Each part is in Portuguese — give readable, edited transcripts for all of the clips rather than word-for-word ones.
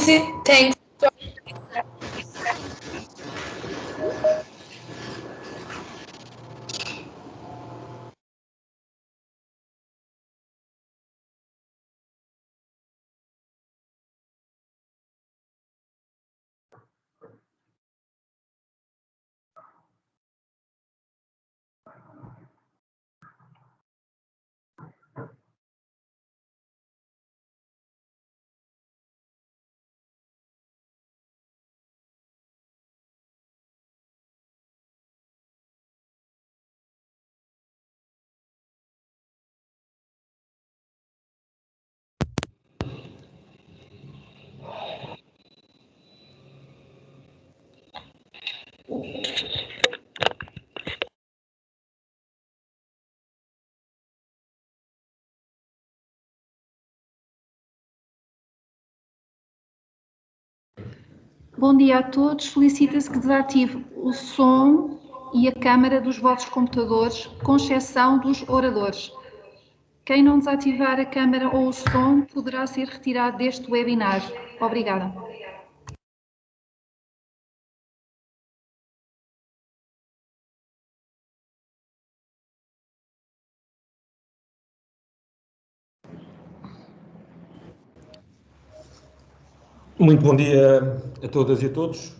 Thanks. Bom dia a todos. Solicita-se que desative o som e a câmara dos vossos computadores, com exceção dos oradores. Quem não desativar a câmara ou o som poderá ser retirado deste webinar. Obrigada. Muito bom dia a todas e a todos.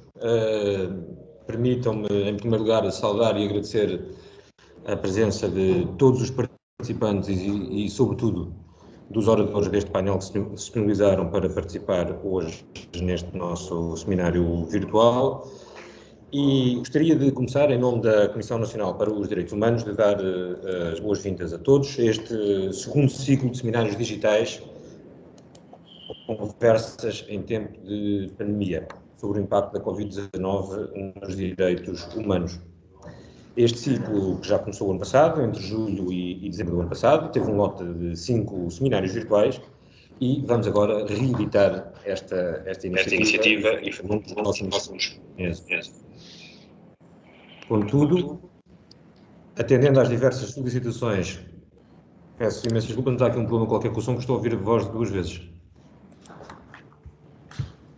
Permitam-me, em primeiro lugar, saudar e agradecer a presença de todos os participantes e sobretudo, dos oradores deste painel que se disponibilizaram para participar hoje neste nosso seminário virtual. E gostaria de começar, em nome da Comissão Nacional para os Direitos Humanos, de dar as boas-vindas a todos a este segundo ciclo de seminários digitais, conversas em tempo de pandemia, sobre o impacto da Covid-19 nos direitos humanos. Este ciclo, que já começou ano passado, entre julho e dezembro do ano passado, teve um lote de 5 seminários virtuais e vamos agora reeditar esta iniciativa e fazer os próximos meses. Contudo, atendendo às diversas solicitações, peço imensas desculpas, não há aqui um problema qualquer com o som, que estou a ouvir a voz 2 vezes.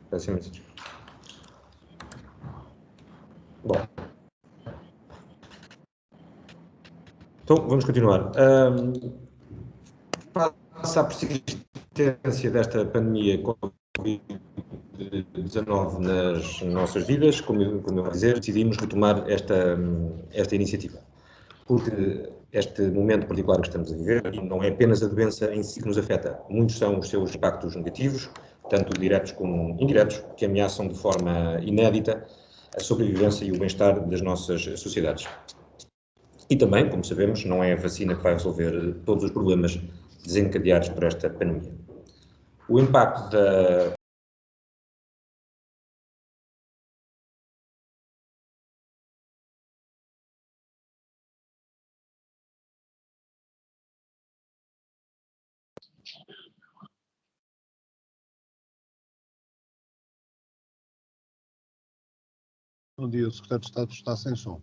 Peço imensas desculpas. Bom. Então, vamos continuar. Face à persistência desta pandemia Covid-19 nas nossas vidas, como eu vou dizer, decidimos retomar esta iniciativa. Porque este momento particular que estamos a viver não é apenas a doença em si que nos afeta. Muitos são os seus impactos negativos, tanto diretos como indiretos, que ameaçam de forma inédita a sobrevivência e o bem-estar das nossas sociedades. E também, como sabemos, não é a vacina que vai resolver todos os problemas desencadeados por esta pandemia. O impacto da Bom dia, o Secretário de Estado está sem som.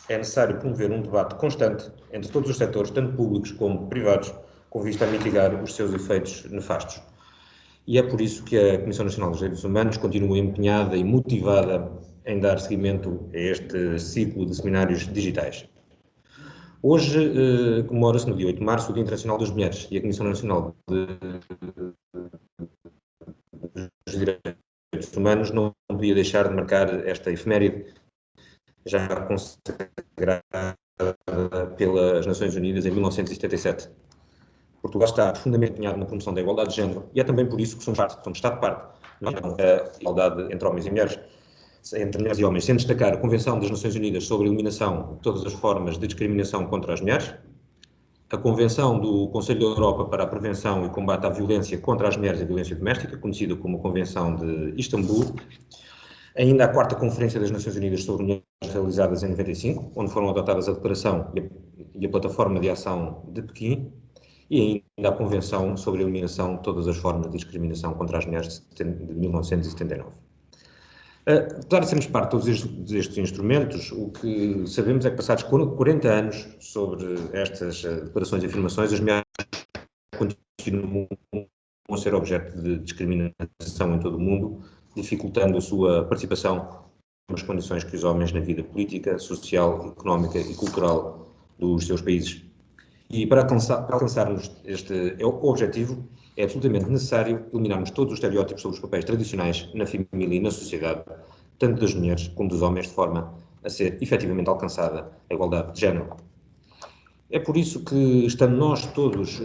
É necessário promover um debate constante entre todos os setores, tanto públicos como privados, com vista a mitigar os seus efeitos nefastos. E é por isso que a Comissão Nacional dos Direitos Humanos continua empenhada e motivada em dar seguimento a este ciclo de seminários digitais. Hoje comemora-se, no dia 8 de março, o Dia Internacional das Mulheres, e a Comissão Nacional dos Direitos Humanos não podia deixar de marcar esta efeméride, já consagrada pelas Nações Unidas em 1977. Portugal está profundamente empenhado na promoção da igualdade de género e é também por isso que somos Estado-parte na igualdade entre homens e mulheres, entre mulheres e homens, sem destacar a Convenção das Nações Unidas sobre a eliminação de todas as formas de discriminação contra as mulheres, a Convenção do Conselho da Europa para a Prevenção e Combate à Violência contra as Mulheres e a Violência Doméstica, conhecida como Convenção de Istambul, ainda a 4ª Conferência das Nações Unidas sobre Mulheres, realizadas em 95, onde foram adotadas a Declaração e a Plataforma de Ação de Pequim, e ainda a Convenção sobre a Eliminação de Todas as Formas de Discriminação contra as Mulheres de 1979. Apesar de sermos parte de todos estes instrumentos, o que sabemos é que passados 40 anos sobre estas declarações e afirmações, as mulheres continuam a ser objeto de discriminação em todo o mundo, dificultando a sua participação nas condições que os homens na vida política, social, económica e cultural dos seus países. E para alcançarmos este objetivo, é absolutamente necessário eliminarmos todos os estereótipos sobre os papéis tradicionais na família e na sociedade, tanto das mulheres como dos homens, de forma a ser efetivamente alcançada a igualdade de género. É por isso que, estando nós todos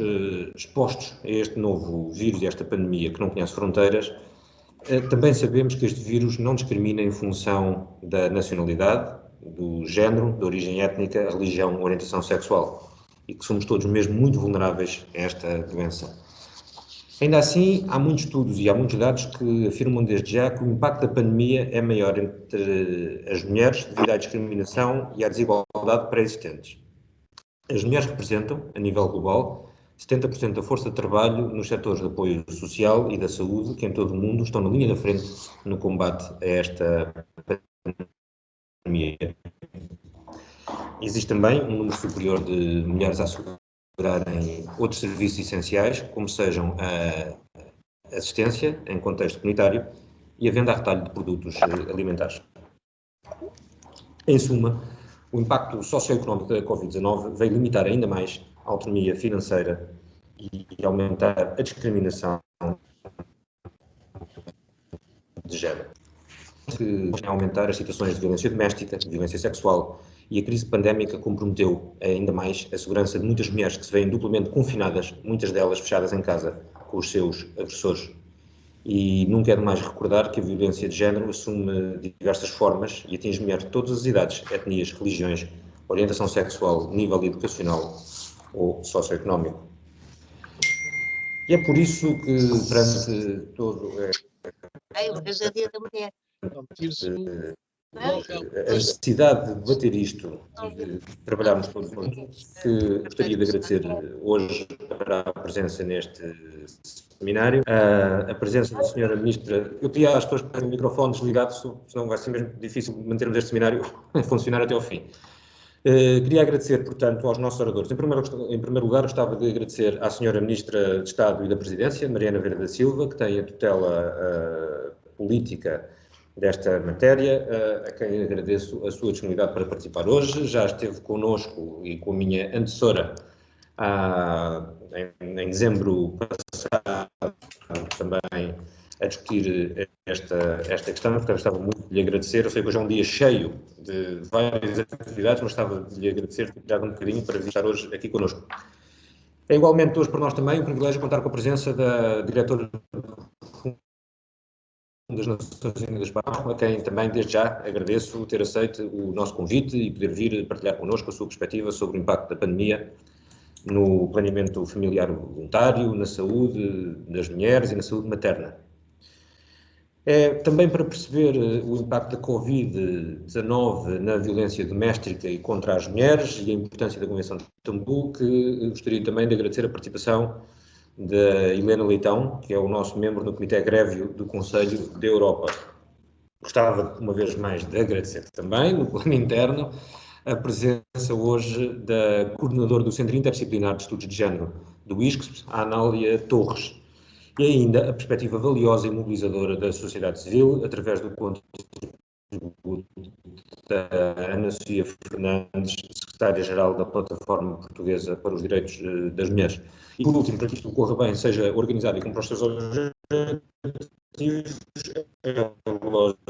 expostos a este novo vírus e a esta pandemia que não conhece fronteiras, também sabemos que este vírus não discrimina em função da nacionalidade, do género, da origem étnica, religião ou orientação sexual, e que somos todos mesmo muito vulneráveis a esta doença. Ainda assim, há muitos estudos e há muitos dados que afirmam desde já que o impacto da pandemia é maior entre as mulheres devido à discriminação e à desigualdade pré-existentes. As mulheres representam, a nível global, 70% da força de trabalho nos setores de apoio social e da saúde, que em todo o mundo estão na linha da frente no combate a esta pandemia. Existe também um número superior de mulheres a assegurarem outros serviços essenciais, como sejam a assistência em contexto comunitário e a venda a retalho de produtos alimentares. Em suma, o impacto socioeconómico da Covid-19 veio limitar ainda mais a autonomia financeira e aumentar a discriminação de género. Que aumentar as situações de violência doméstica, de violência sexual, e a crise pandémica comprometeu ainda mais a segurança de muitas mulheres que se veem duplamente confinadas, muitas delas fechadas em casa com os seus agressores. E nunca é demais recordar que a violência de género assume diversas formas e atinge mulheres de todas as idades, etnias, religiões, orientação sexual, nível educacional ou socioeconómico. E é por isso que, perante todo Hoje é dia da mulher. a necessidade de debater isto e de trabalharmos todos juntos, que gostaria de agradecer hoje para a presença neste seminário, a presença da senhora Ministra. Eu pedi às pessoas que tenham o microfone desligado, senão vai ser mesmo difícil mantermos este seminário a funcionar até ao fim. Queria agradecer, portanto, aos nossos oradores. Em primeiro lugar, gostava de agradecer à senhora Ministra de Estado e da Presidência, Mariana Vieira da Silva, que tem a tutela política desta matéria, a quem agradeço a sua disponibilidade para participar hoje. Já esteve connosco e com a minha antecessora em dezembro passado também a discutir esta questão, portanto estava muito de lhe agradecer. Eu sei que hoje é um dia cheio de várias atividades, mas estava de lhe agradecer ter tirado um bocadinho para vir estar hoje aqui connosco. É igualmente hoje para nós também um privilégio contar com a presença da diretora das Nações Unidas para a quem também desde já agradeço ter aceito o nosso convite e poder vir partilhar connosco a sua perspectiva sobre o impacto da pandemia no planeamento familiar voluntário, na saúde das mulheres e na saúde materna. Também para perceber o impacto da Covid-19 na violência doméstica e contra as mulheres e a importância da Convenção de Istambul, que gostaria também de agradecer a participação da Helena Leitão, que é o nosso membro no Comitê Grévio do Conselho da Europa. Gostava, uma vez mais, de agradecer também, no plano interno, a presença hoje da coordenadora do Centro Interdisciplinar de Estudos de Género do ISCSP, a Anália Torres, e ainda a perspectiva valiosa e mobilizadora da sociedade civil, através do contributo da Ana Sofia Fernandes, secretária-geral da Plataforma Portuguesa para os Direitos das Mulheres. E, por último, para que isto corra bem, seja organizado e cumpra os seus objetivos, é lógico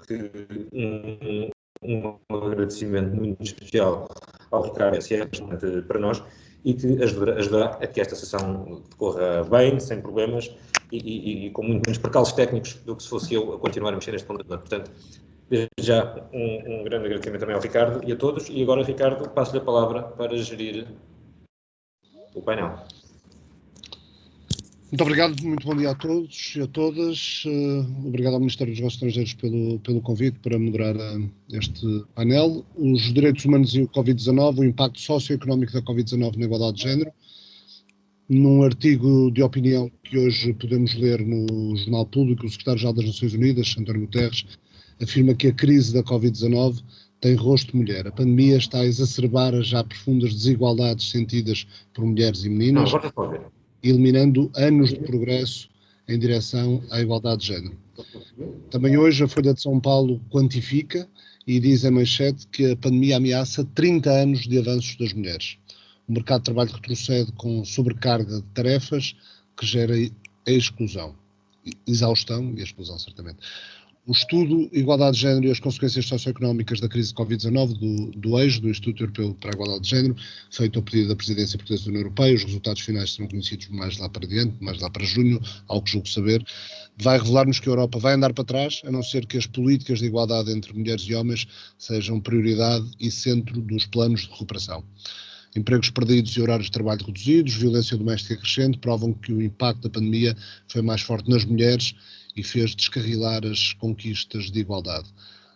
que um agradecimento muito especial ao Ricardo, que é importante para nós e que ajudará a que esta sessão decorra bem, sem problemas e com muito menos percalços técnicos do que se fosse eu a continuar a mexer neste computador. Portanto, desde já um grande agradecimento também ao Ricardo e a todos. E agora, Ricardo, passo-lhe a palavra para gerir o painel. Muito obrigado, muito bom dia a todos e a todas. Obrigado ao Ministério dos Negócios Estrangeiros pelo convite para moderar este painel. Os direitos humanos e o Covid-19, o impacto socioeconómico da Covid-19 na igualdade de género. Num artigo de opinião que hoje podemos ler no Jornal Público, o secretário-geral das Nações Unidas, António Guterres, afirma que a crise da Covid-19 tem rosto de mulher. A pandemia está a exacerbar as já profundas desigualdades sentidas por mulheres e meninas, eliminando anos de progresso em direção à igualdade de género. Também hoje a Folha de São Paulo quantifica e diz em manchete que a pandemia ameaça 30 anos de avanços das mulheres. O mercado de trabalho retrocede com sobrecarga de tarefas que gera a exclusão, exaustão e exclusão, certamente. O estudo Igualdade de Género e as consequências socioeconómicas da crise de Covid-19 do EIGE, do Instituto Europeu para a Igualdade de Género, feito ao pedido da Presidência Portuguesa da União Europeia, os resultados finais serão conhecidos mais lá para diante, mais lá para junho, ao que julgo saber, vai revelar-nos que a Europa vai andar para trás, a não ser que as políticas de igualdade entre mulheres e homens sejam prioridade e centro dos planos de recuperação. Empregos perdidos e horários de trabalho reduzidos, violência doméstica crescente, provam que o impacto da pandemia foi mais forte nas mulheres e fez descarrilar as conquistas de igualdade.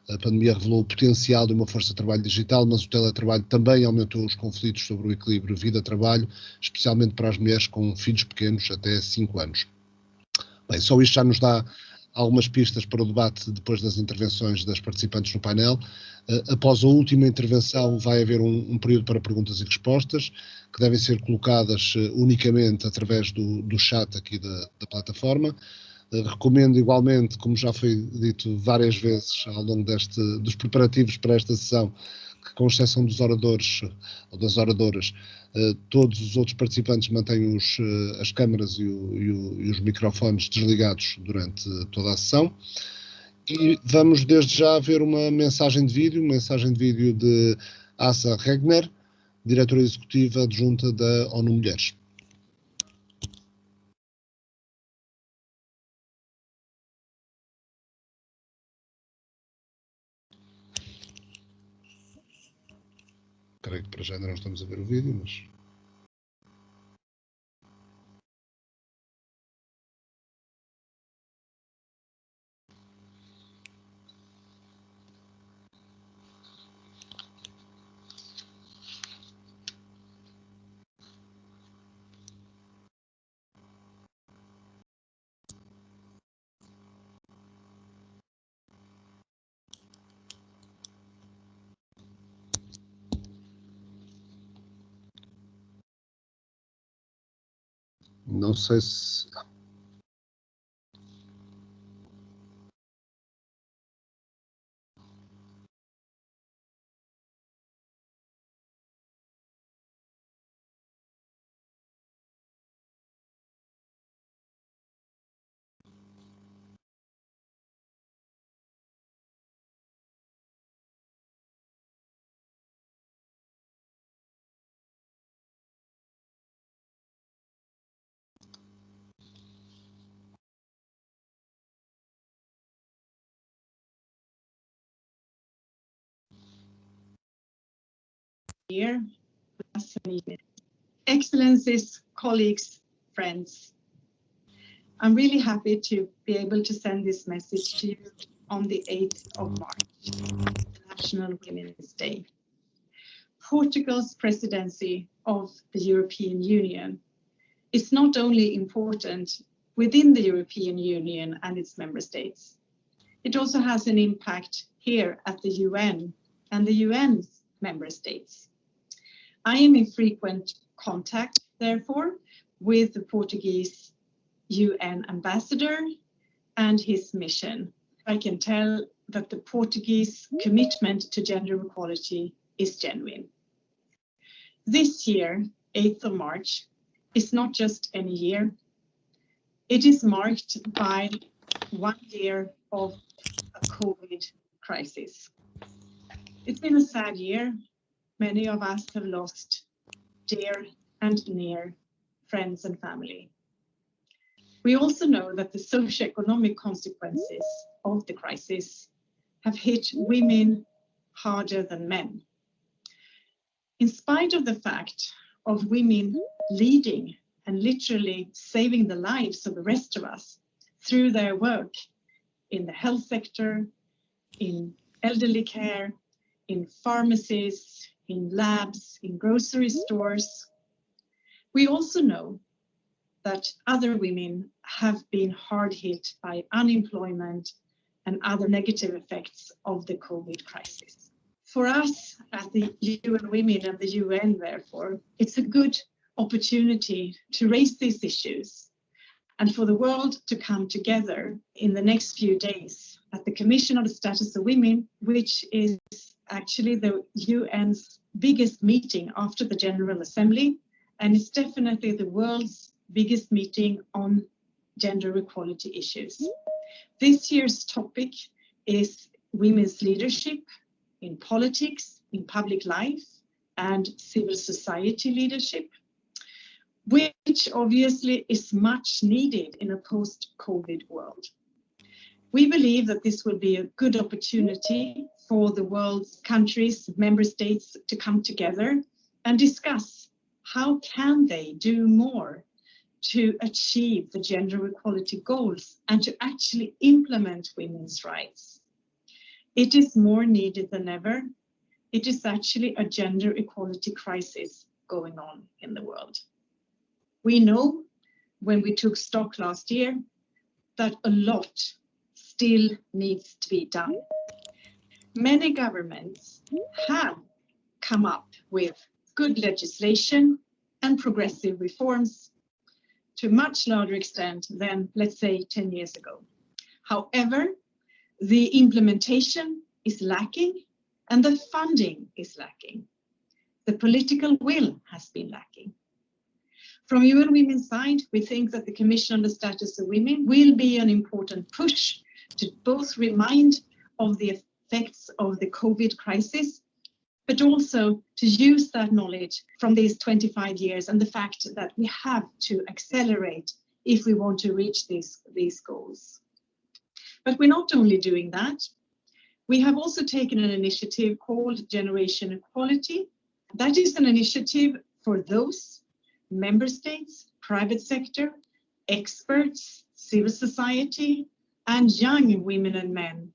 A pandemia revelou o potencial de uma força de trabalho digital, mas o teletrabalho também aumentou os conflitos sobre o equilíbrio vida-trabalho, especialmente para as mulheres com filhos pequenos até 5 anos. Bem, só isto já nos dá algumas pistas para o debate depois das intervenções das participantes no painel. Após a última intervenção vai haver um período para perguntas e respostas, que devem ser colocadas unicamente através do chat aqui da plataforma. Recomendo igualmente, como já foi dito várias vezes ao longo dos preparativos para esta sessão, que com exceção dos oradores ou das oradoras, todos os outros participantes mantenham as câmaras e os microfones desligados durante toda a sessão. E vamos desde já ver uma mensagem de vídeo de Asa Regner, diretora executiva adjunta da ONU Mulheres. Creio que para já ainda não estamos a ver o vídeo, mas... Não sei se... Dear Excellencies, colleagues, friends, I'm really happy to be able to send this message to you on the 8th of March, International Women's Day. Portugal's presidency of the European Union is not only important within the European Union and its member states, it also has an impact here at the UN and the UN's member states. I am in frequent contact, therefore, with the Portuguese UN ambassador and his mission. I can tell that the Portuguese commitment to gender equality is genuine. This year, 8th of March, is not just any year. It is marked by 1 year of a COVID crisis. It's been a sad year. Many of us have lost dear and near friends and family. We also know that the socioeconomic consequences of the crisis have hit women harder than men. In spite of the fact of women leading and literally saving the lives of the rest of us through their work in the health sector, in elderly care, in pharmacies, in labs, in grocery stores, we also know that other women have been hard hit by unemployment and other negative effects of the COVID crisis. For us at the UN Women and the UN, therefore, it's a good opportunity to raise these issues and for the world to come together in the next few days at the Commission on the Status of Women, which is actually the UN's biggest meeting after the General Assembly, and it's definitely the world's biggest meeting on gender equality issues. This year's topic is women's leadership in politics, in public life, and civil society leadership, which obviously is much needed in a post-COVID world. We believe that this will be a good opportunity for the world's countries, member states to come together and discuss how can they do more to achieve the gender equality goals and to actually implement women's rights. It is more needed than ever. It is actually a gender equality crisis going on in the world. We know when we took stock last year that a lot still needs to be done. Many governments have come up with good legislation and progressive reforms to a much larger extent than, let's say, 10 years ago. However, the implementation is lacking and the funding is lacking. The political will has been lacking. From UN Women's side, we think that the Commission on the Status of Women will be an important push to both remind of the effects of the COVID crisis, but also to use that knowledge from these 25 years and the fact that we have to accelerate if we want to reach these goals. But we're not only doing that, we have also taken an initiative called Generation Equality. That is an initiative for those member states, private sector, experts, civil society, and young women and men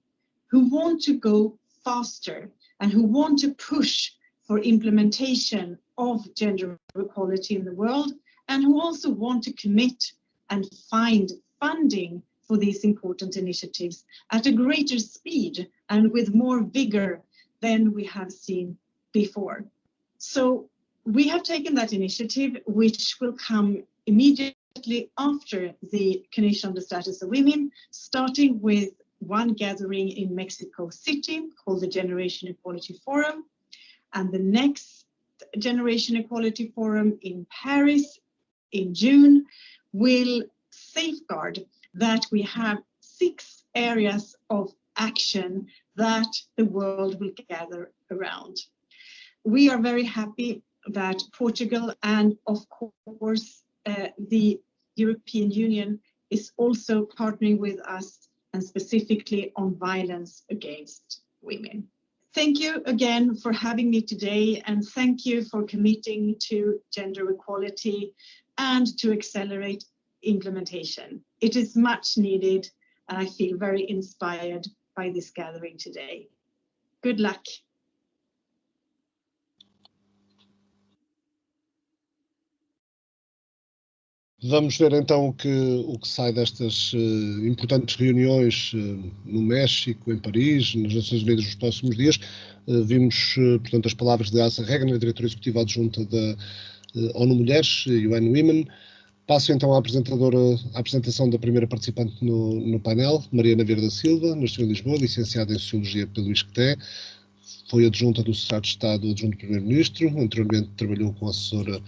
who want to go faster and who want to push for implementation of gender equality in the world, and who also want to commit and find funding for these important initiatives at a greater speed and with more vigor than we have seen before. So we have taken that initiative, which will come immediately after the Commission on the Status of Women, starting with one gathering in Mexico City called the Generation Equality Forum, and the next Generation Equality Forum in Paris in June will safeguard that we have 6 areas of action that the world will gather around. We are very happy that Portugal and of course the European Union is also partnering with us and specifically on violence against women. Thank you again for having me today, and thank you for committing to gender equality and to accelerate implementation. It is much needed, and I feel very inspired by this gathering today. Good luck. Vamos ver então o que sai destas importantes reuniões no México, em Paris, nas Nações Unidas nos próximos dias. Vimos, portanto, as palavras de Åsa Regner, diretora executiva adjunta da ONU Mulheres, UN Women. Passo então à apresentação da primeira participante no painel, Mariana Vieira da Silva, nasceu em Lisboa, licenciada em Sociologia pelo ISCTE, foi adjunta do Secretário de Estado adjunto do Primeiro-Ministro, anteriormente trabalhou como assessora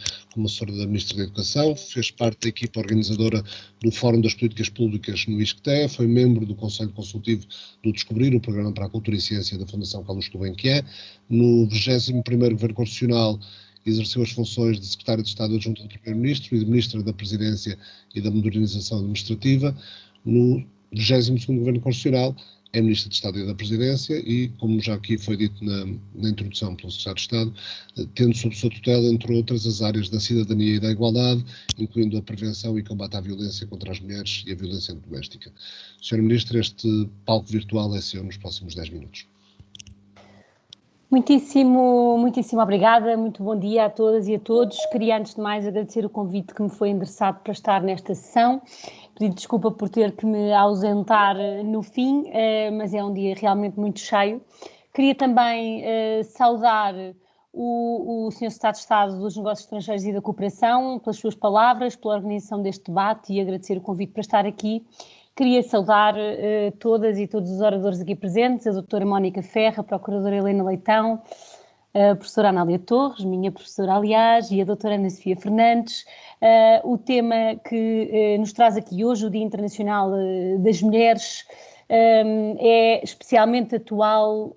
da Ministra da Educação, fez parte da equipa organizadora do Fórum das Políticas Públicas no ISCTE, foi membro do Conselho Consultivo do Descobrir, o Programa para a Cultura e Ciência da Fundação Carlos Gulbenkian. No 21º Governo Constitucional exerceu as funções de Secretária de Estado adjunta do Primeiro-Ministro e de Ministra da Presidência e da Modernização Administrativa. No 22º Governo Constitucional é Ministra de Estado e da Presidência e, como já aqui foi dito na introdução pelo Secretário de Estado, tendo sob sua tutela, entre outras, as áreas da cidadania e da igualdade, incluindo a prevenção e combate à violência contra as mulheres e a violência doméstica. Sr. Ministro, este palco virtual é seu nos próximos 10 minutos. Muitíssimo obrigada, muito bom dia a todas e a todos. Queria antes de mais agradecer o convite que me foi endereçado para estar nesta sessão. Pedir desculpa por ter que me ausentar no fim, mas é um dia realmente muito cheio. Queria também saudar o Sr. Secretário de Estado dos Negócios Estrangeiros e da Cooperação pelas suas palavras, pela organização deste debate e agradecer o convite para estar aqui. Queria saudar todas e todos os oradores aqui presentes, a doutora Mónica Ferra, a procuradora Helena Leitão, a professora Anália Torres, minha professora aliás, e a doutora Ana Sofia Fernandes. O tema que nos traz aqui hoje, o Dia Internacional das Mulheres, é especialmente atual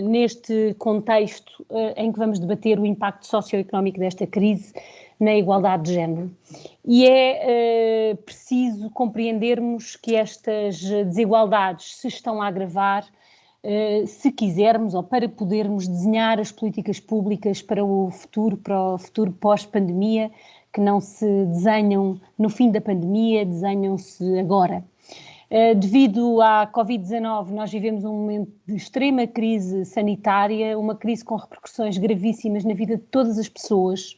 neste contexto em que vamos debater o impacto socioeconómico desta crise na igualdade de género. E é preciso compreendermos que estas desigualdades se estão a agravar se quisermos ou para podermos desenhar as políticas públicas para o futuro pós-pandemia, que não se desenham no fim da pandemia, desenham-se agora. Devido à Covid-19, nós vivemos um momento de extrema crise sanitária, uma crise com repercussões gravíssimas na vida de todas as pessoas.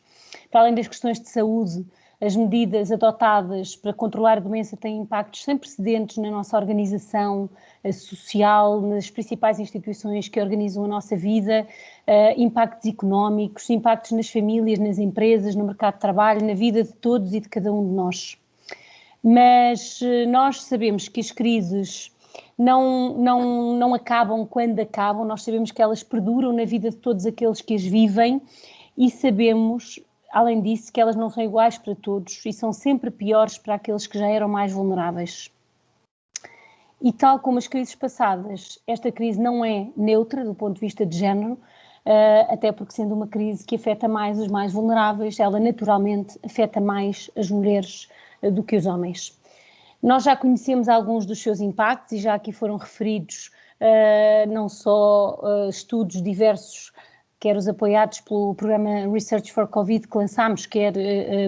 Para além das questões de saúde, as medidas adotadas para controlar a doença têm impactos sem precedentes na nossa organização social, nas principais instituições que organizam a nossa vida, impactos económicos, impactos nas famílias, nas empresas, no mercado de trabalho, na vida de todos e de cada um de nós. Mas nós sabemos que as crises não acabam quando acabam, nós sabemos que elas perduram na vida de todos aqueles que as vivem e sabemos, além disso, que elas não são iguais para todos e são sempre piores para aqueles que já eram mais vulneráveis. E tal como as crises passadas, esta crise não é neutra do ponto de vista de género, até porque sendo uma crise que afeta mais os mais vulneráveis, ela naturalmente afeta mais as mulheres do que os homens. Nós já conhecemos alguns dos seus impactos e já aqui foram referidos não só estudos diversos, quer os apoiados pelo programa Research for Covid que lançámos, quer,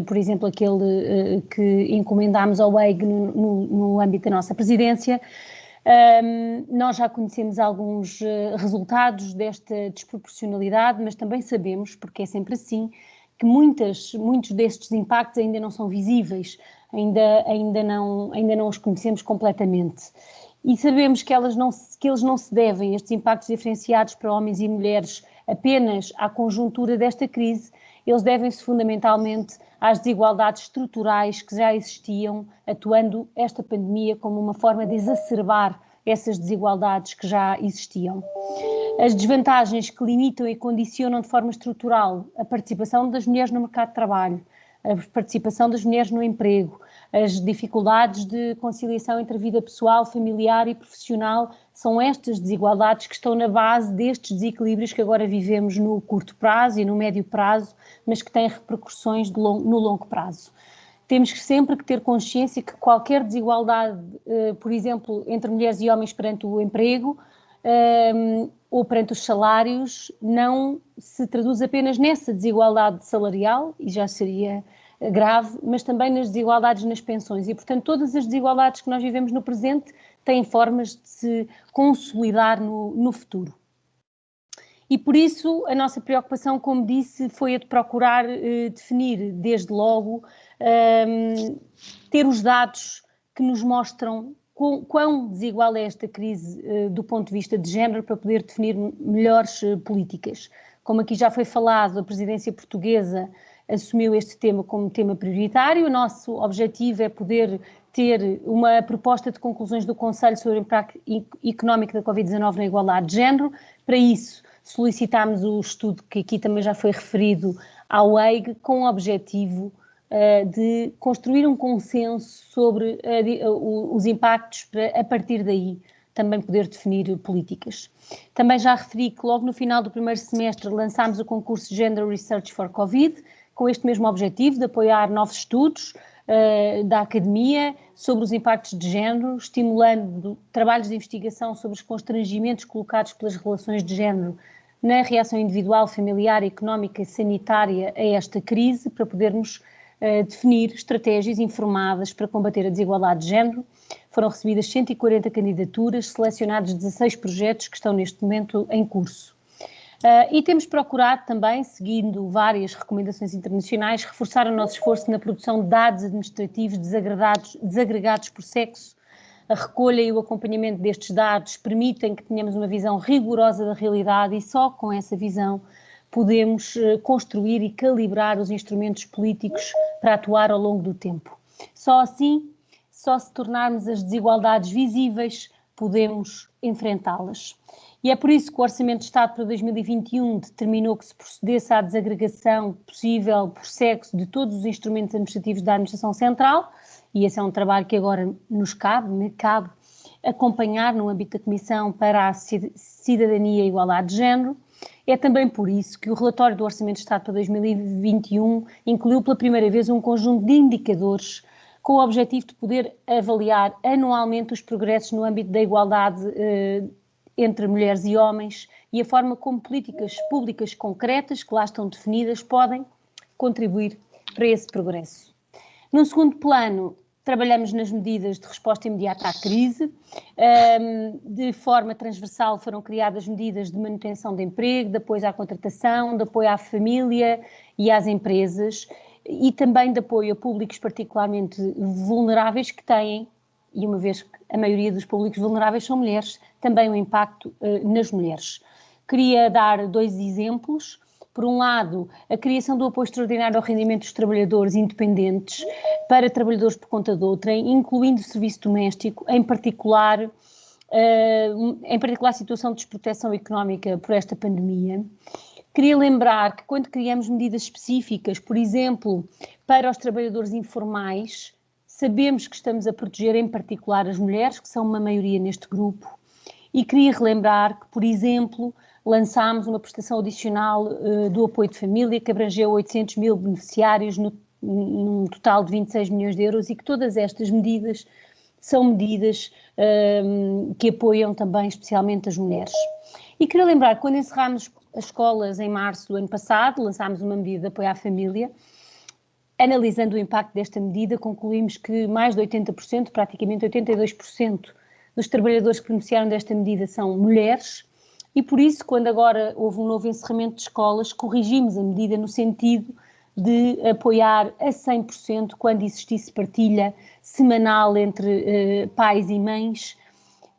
por exemplo, aquele que encomendámos ao EIG no âmbito da nossa presidência. Nós já conhecemos alguns resultados desta desproporcionalidade, mas também sabemos, porque é sempre assim, que muitos destes impactos ainda não são visíveis, ainda não os conhecemos completamente. E sabemos que eles não se devem, estes impactos diferenciados para homens e mulheres, apenas à conjuntura desta crise, eles devem-se fundamentalmente às desigualdades estruturais que já existiam, atuando esta pandemia como uma forma de exacerbar essas desigualdades que já existiam. As desvantagens que limitam e condicionam de forma estrutural a participação das mulheres no mercado de trabalho, a participação das mulheres no emprego, as dificuldades de conciliação entre a vida pessoal, familiar e profissional, são estas desigualdades que estão na base destes desequilíbrios que agora vivemos no curto prazo e no médio prazo, mas que têm repercussões no longo prazo. Temos sempre que ter consciência que qualquer desigualdade, por exemplo, entre mulheres e homens perante o emprego ou perante os salários, não se traduz apenas nessa desigualdade salarial, e já seria grave, mas também nas desigualdades nas pensões. E, portanto, todas as desigualdades que nós vivemos no presente têm formas de se consolidar no futuro. E por isso a nossa preocupação, como disse, foi a de procurar definir desde logo, ter os dados que nos mostram quão desigual é esta crise do ponto de vista de género para poder definir melhores políticas. Como aqui já foi falado, a presidência portuguesa assumiu este tema como tema prioritário. O nosso objetivo é poder ter uma proposta de conclusões do Conselho sobre o impacto económico da Covid-19 na igualdade de género. Para isso, solicitámos o estudo que aqui também já foi referido ao EIG, com o objetivo de construir um consenso sobre os impactos para, a partir daí, também poder definir políticas. Também já referi que logo no final do primeiro semestre lançámos o concurso Gender Research for Covid, com este mesmo objetivo de apoiar novos estudos da academia sobre os impactos de género, estimulando trabalhos de investigação sobre os constrangimentos colocados pelas relações de género na reação individual, familiar, económica e sanitária a esta crise, para podermos definir estratégias informadas para combater a desigualdade de género. Foram recebidas 140 candidaturas, selecionados 16 projetos que estão neste momento em curso. E temos procurado também, seguindo várias recomendações internacionais, reforçar o nosso esforço na produção de dados administrativos desagregados por sexo. A recolha e o acompanhamento destes dados permitem que tenhamos uma visão rigorosa da realidade e só com essa visão podemos construir e calibrar os instrumentos políticos para atuar ao longo do tempo. Só assim, só se tornarmos as desigualdades visíveis, podemos enfrentá-las. E é por isso que o Orçamento de Estado para 2021 determinou que se procedesse à desagregação possível por sexo de todos os instrumentos administrativos da Administração Central, e esse é um trabalho que agora me cabe acompanhar no âmbito da Comissão para a Cidadania e Igualdade de Género. É também por isso que o relatório do Orçamento de Estado para 2021 incluiu pela primeira vez um conjunto de indicadores com o objetivo de poder avaliar anualmente os progressos no âmbito da igualdade entre mulheres e homens e a forma como políticas públicas concretas que lá estão definidas podem contribuir para esse progresso. Num segundo plano, trabalhamos nas medidas de resposta imediata à crise. De forma transversal foram criadas medidas de manutenção de emprego, de apoio à contratação, de apoio à família e às empresas e também de apoio a públicos particularmente vulneráveis que têm, e uma vez que a maioria dos públicos vulneráveis são mulheres, também um impacto nas mulheres. Queria dar 2 exemplos. Por um lado, a criação do apoio extraordinário ao rendimento dos trabalhadores independentes para trabalhadores por conta de outrem, incluindo o serviço doméstico, em particular a situação de desproteção económica por esta pandemia. Queria lembrar que quando criamos medidas específicas, por exemplo, para os trabalhadores informais, sabemos que estamos a proteger em particular as mulheres, que são uma maioria neste grupo, e queria relembrar que, por exemplo, lançámos uma prestação adicional do apoio de família que abrangeu 800 mil beneficiários num total de 26 milhões de euros e que todas estas medidas são medidas que apoiam também especialmente as mulheres. E queria lembrar que quando encerrámos as escolas em março do ano passado, lançámos uma medida de apoio à família. Analisando o impacto desta medida, concluímos que mais de 80%, praticamente 82% dos trabalhadores que beneficiaram desta medida são mulheres e por isso, quando agora houve um novo encerramento de escolas, corrigimos a medida no sentido de apoiar a 100% quando existisse partilha semanal entre pais e mães,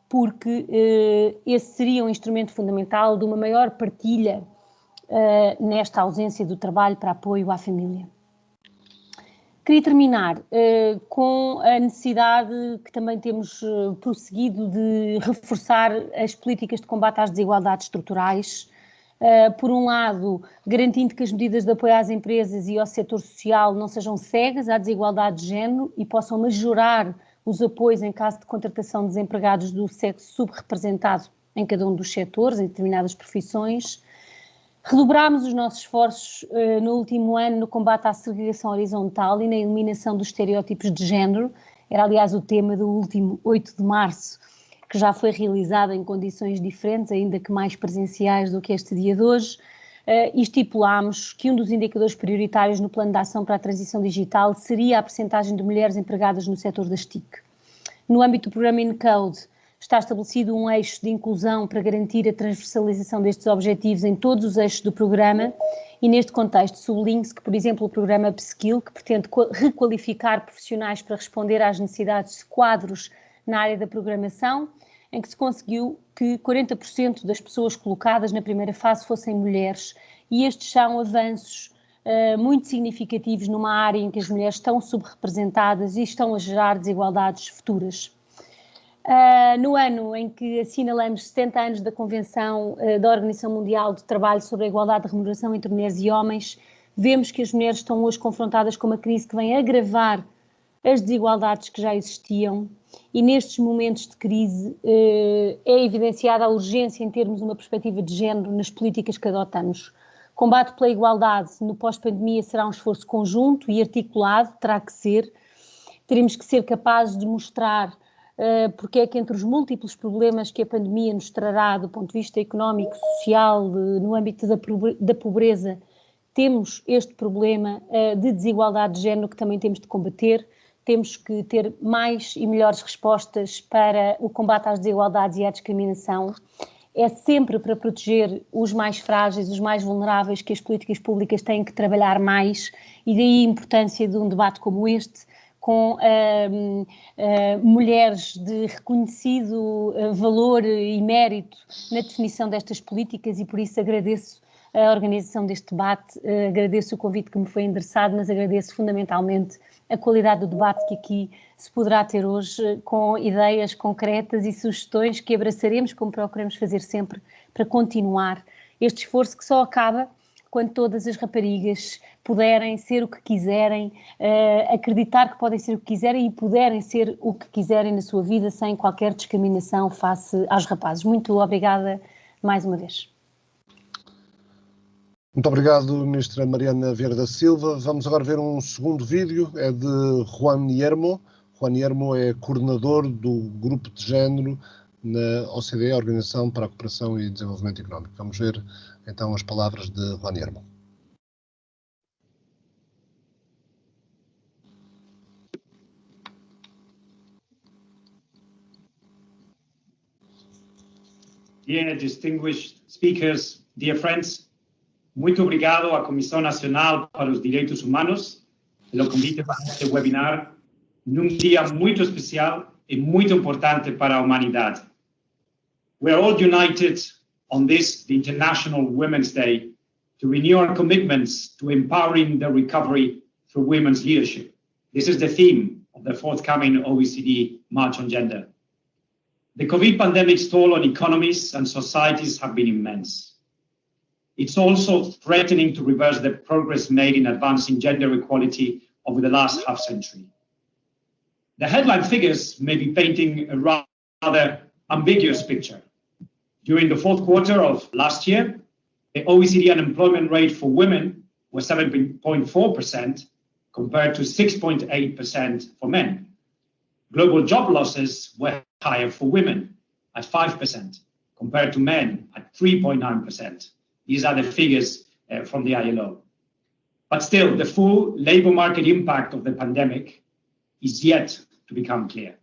porque esse seria um instrumento fundamental de uma maior partilha nesta ausência do trabalho para apoio à família. Queria terminar com a necessidade que também temos prosseguido de reforçar as políticas de combate às desigualdades estruturais. Por um lado, garantindo que as medidas de apoio às empresas e ao setor social não sejam cegas à desigualdade de género e possam majorar os apoios em caso de contratação de desempregados do sexo subrepresentado em cada um dos setores, em determinadas profissões. Redobrámos os nossos esforços no último ano no combate à segregação horizontal e na eliminação dos estereótipos de género. Era, aliás, o tema do último 8 de março, que já foi realizado em condições diferentes, ainda que mais presenciais do que este dia de hoje, e estipulámos que um dos indicadores prioritários no Plano de Ação para a Transição Digital seria a percentagem de mulheres empregadas no setor das TIC. No âmbito do programa InCode, está estabelecido um eixo de inclusão para garantir a transversalização destes objetivos em todos os eixos do programa e neste contexto sublinho-se que, por exemplo, o programa Upskill, que pretende requalificar profissionais para responder às necessidades de quadros na área da programação, em que se conseguiu que 40% das pessoas colocadas na primeira fase fossem mulheres e estes são avanços muito significativos numa área em que as mulheres estão subrepresentadas e estão a gerar desigualdades futuras. No ano em que assinalamos 70 anos da Convenção da Organização Mundial do Trabalho sobre a Igualdade de Remuneração entre Mulheres e Homens, vemos que as mulheres estão hoje confrontadas com uma crise que vem agravar as desigualdades que já existiam e nestes momentos de crise é evidenciada a urgência em termos uma perspectiva de género nas políticas que adotamos. Combate pela igualdade no pós-pandemia será um esforço conjunto e articulado, terá que ser. Teremos que ser capazes de mostrar porque é que entre os múltiplos problemas que a pandemia nos trará do ponto de vista económico, social, no âmbito da pobreza, temos este problema de desigualdade de género que também temos de combater, temos que ter mais e melhores respostas para o combate às desigualdades e à discriminação. é sempre para proteger os mais frágeis, os mais vulneráveis, que as políticas públicas têm que trabalhar mais, e daí a importância de um debate como este, com mulheres de reconhecido valor e mérito na definição destas políticas, e por isso agradeço a organização deste debate, agradeço o convite que me foi endereçado, mas agradeço fundamentalmente a qualidade do debate que aqui se poderá ter hoje, com ideias concretas e sugestões que abraçaremos, como procuramos fazer sempre, para continuar este esforço que só acaba quando todas as raparigas puderem ser o que quiserem, acreditar que podem ser o que quiserem e puderem ser o que quiserem na sua vida, sem qualquer discriminação face aos rapazes. Muito obrigada mais uma vez. Muito obrigado, Ministra Mariana Vieira da Silva. Vamos agora ver um segundo vídeo, é de Juan Yermo. Juan Yermo é coordenador do Grupo de Género na OCDE, Organização para a Cooperação e Desenvolvimento Económico. Vamos ver então as palavras de Juan Yermo. Dear distinguished speakers, dear friends, muito obrigado à Comissão Nacional para os Direitos Humanos pelo convite para este webinar, num dia muito especial e muito importante para a humanidade. We are all united on this, the International Women's Day, to renew our commitments to empowering the recovery through women's leadership. This is the theme of the forthcoming OECD March on Gender. The COVID pandemic's toll on economies and societies have been immense. It's also threatening to reverse the progress made in advancing gender equality over the last half-century. The headline figures may be painting a rather ambiguous picture. During the fourth quarter of last year, the OECD unemployment rate for women was 7.4% compared to 6.8% for men. Global job losses were higher for women at 5% compared to men at 3.9%. These are the figures from the ILO. But still, the full labor market impact of the pandemic is yet to become clear.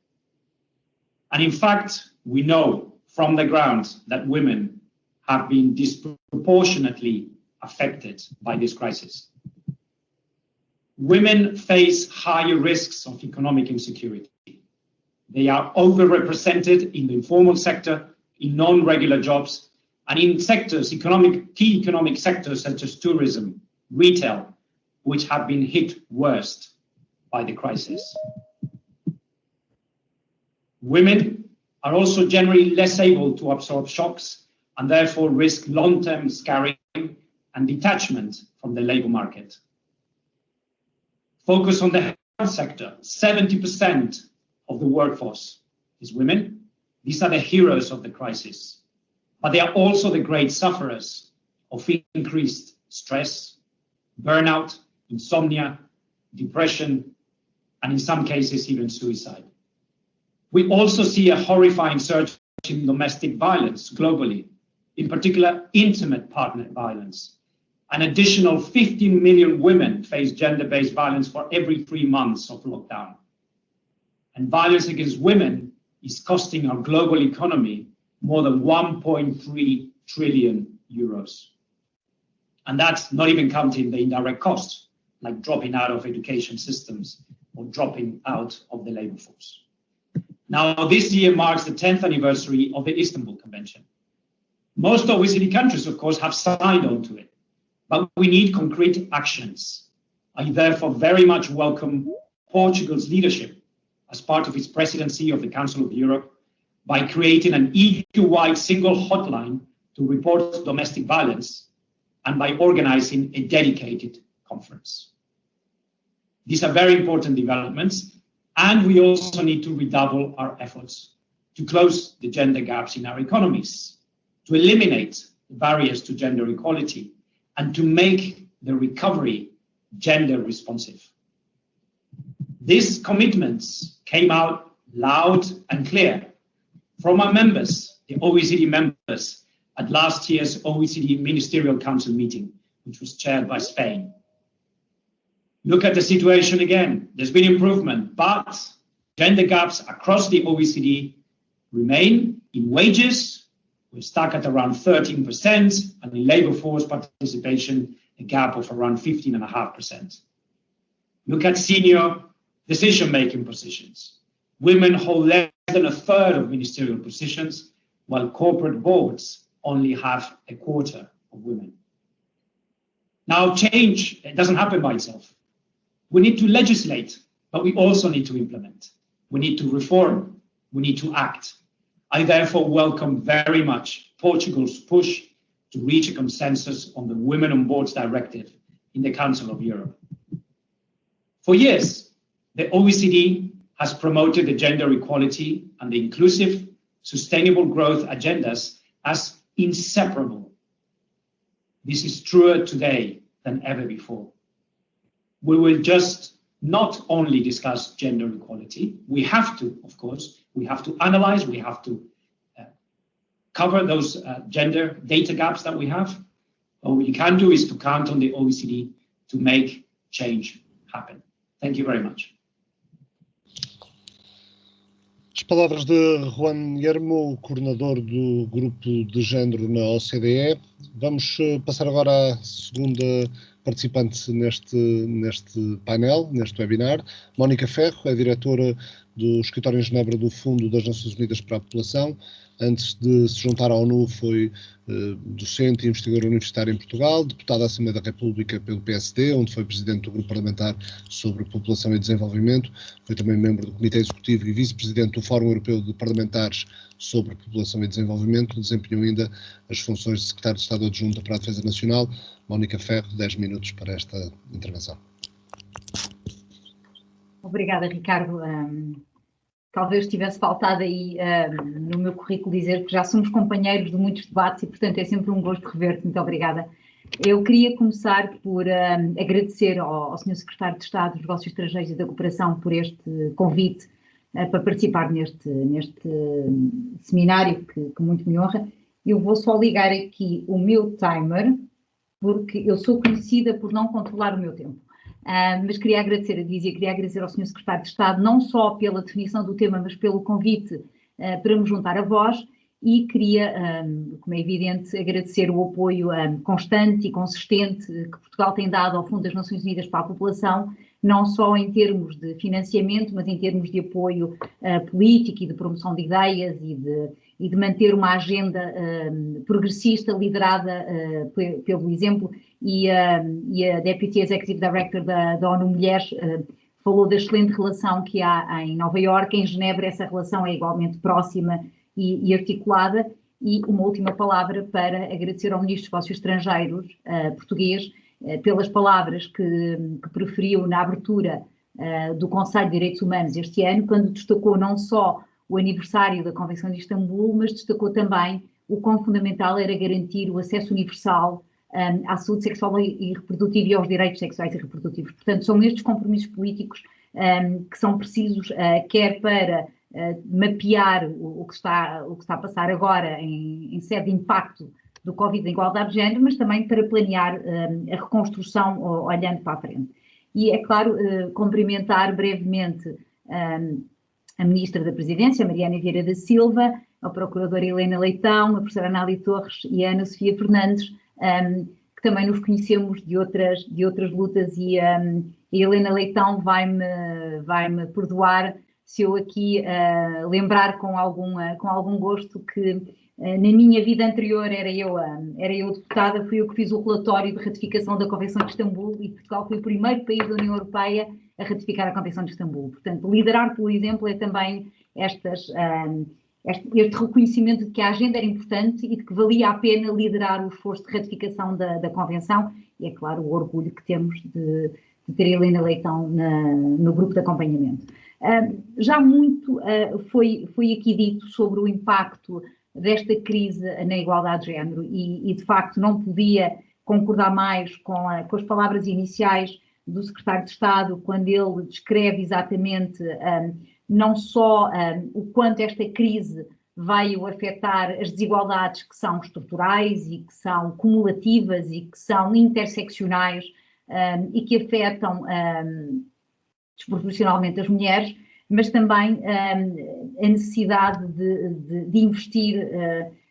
And in fact, we know from the ground that women have been disproportionately affected by this crisis. Women face higher risks of economic insecurity. They are overrepresented in the informal sector, in non-regular jobs, and in sectors, key economic sectors such as tourism, retail, which have been hit worst by the crisis. Women are also generally less able to absorb shocks and therefore risk long-term scarring and detachment from the labor market. Focus on the health sector. 70% of the workforce is women. These are the heroes of the crisis, but they are also the great sufferers of increased stress, burnout, insomnia, depression, and in some cases even suicide. We also see a horrifying surge in domestic violence globally, in particular intimate partner violence. An additional 15 million women face gender-based violence for every 3 months of lockdown. And violence against women is costing our global economy more than 1.3 trillion euros. And that's not even counting the indirect costs, like dropping out of education systems or dropping out of the labor force. Now, this year marks the 10th anniversary of the Istanbul Convention. Most OECD countries, of course, have signed on to it, but we need concrete actions. I therefore very much welcome Portugal's leadership as part of its presidency of the Council of Europe by creating an EU-wide single hotline to report domestic violence and by organizing a dedicated conference. These are very important developments, and we also need to redouble our efforts to close the gender gaps in our economies, to eliminate the barriers to gender equality, and to make the recovery gender responsive. These commitments came out loud and clear from our members, the OECD members, at last year's OECD Ministerial Council meeting, which was chaired by Spain. Look at the situation again. There's been improvement, but gender gaps across the OECD remain in wages, we're stuck at around 13%, and in labor force participation, a gap of around 15.5%. Look at senior decision-making positions. Women hold less than a third of ministerial positions, while corporate boards only have a quarter of women. Now, change, it doesn't happen by itself. We need to legislate, but we also need to implement. We need to reform. We need to act. I therefore welcome very much Portugal's push to reach a consensus on the Women on Boards Directive in the Council of Europe. For years, the OECD has promoted the gender equality and the inclusive, sustainable growth agendas as inseparable. This is truer today than ever before. We will just not only discuss gender equality, we have to, of course, we have to analyze, we have to cover those gender data gaps that we have. What we can do is to count on the OECD to make change happen. Thank you very much. As palavras de Juan Yermo, coordenador do Grupo de Género na OCDE. Vamos passar agora à segunda participante neste painel, neste webinar. Mónica Ferro é diretora do Escritório em Genebra do Fundo das Nações Unidas para a População. Antes de se juntar à ONU, foi docente e investigadora universitária em Portugal, deputada à Assembleia da República pelo PSD, onde foi presidente do Grupo Parlamentar sobre População e Desenvolvimento. Foi também membro do Comitê Executivo e vice-presidente do Fórum Europeu de Parlamentares sobre População e Desenvolvimento. Desempenhou ainda as funções de secretário de Estado Adjunta para a Defesa Nacional. Mónica Ferro, 10 minutos para esta intervenção. Obrigada, Ricardo. Talvez tivesse faltado aí no meu currículo dizer que já somos companheiros de muitos debates e, portanto, é sempre um gosto rever-te. Muito obrigada. Eu queria começar por agradecer ao Sr. Secretário de Estado dos Negócios Estrangeiros e da Cooperação por este convite para participar neste seminário que muito me honra. Eu vou só ligar aqui o meu timer, porque eu sou conhecida por não controlar o meu tempo. Mas queria agradecer ao Sr. Secretário de Estado não só pela definição do tema, mas pelo convite para me juntar a vós, e queria, como é evidente, agradecer o apoio constante e consistente que Portugal tem dado ao Fundo das Nações Unidas para a População, não só em termos de financiamento, mas em termos de apoio político e de promoção de ideias e de manter uma agenda progressista liderada pelo exemplo. E a Deputy Executive Director da ONU Mulheres falou da excelente relação que há em Nova Iorque. Em Genebra essa relação é igualmente próxima e articulada. E uma última palavra para agradecer ao Ministro dos Negócios Estrangeiros português pelas palavras que preferiu na abertura do Conselho de Direitos Humanos este ano, quando destacou não só o aniversário da Convenção de Istambul, mas destacou também o quão fundamental era garantir o acesso universal à saúde sexual e reprodutiva e aos direitos sexuais e reprodutivos. Portanto, são estes compromissos políticos que são precisos, quer para mapear o que está a passar agora em sede de impacto do Covid da igualdade de género, mas também para planear a reconstrução olhando para a frente. E, é claro, cumprimentar brevemente a Ministra da Presidência, Mariana Vieira da Silva, a Procuradora Helena Leitão, a Professora Anália Torres e a Ana Sofia Fernandes, que também nos conhecemos de outras lutas, e a Helena Leitão vai-me perdoar se eu aqui lembrar com algum gosto que na minha vida anterior era eu deputada, fui eu que fiz o relatório de ratificação da Convenção de Istambul, e Portugal foi o primeiro país da União Europeia a ratificar a Convenção de Istambul. Portanto, liderar, por exemplo, é também este reconhecimento de que a agenda era importante e de que valia a pena liderar o esforço de ratificação da Convenção, e é claro o orgulho que temos de ter a Helena Leitão no grupo de acompanhamento. Já muito foi aqui dito sobre o impacto desta crise na igualdade de género e de facto não podia concordar mais com as palavras iniciais do Secretário de Estado quando ele descreve exatamente não só o quanto esta crise veio afetar as desigualdades que são estruturais e que são cumulativas e que são interseccionais e que afetam desproporcionalmente as mulheres, mas também a necessidade de investir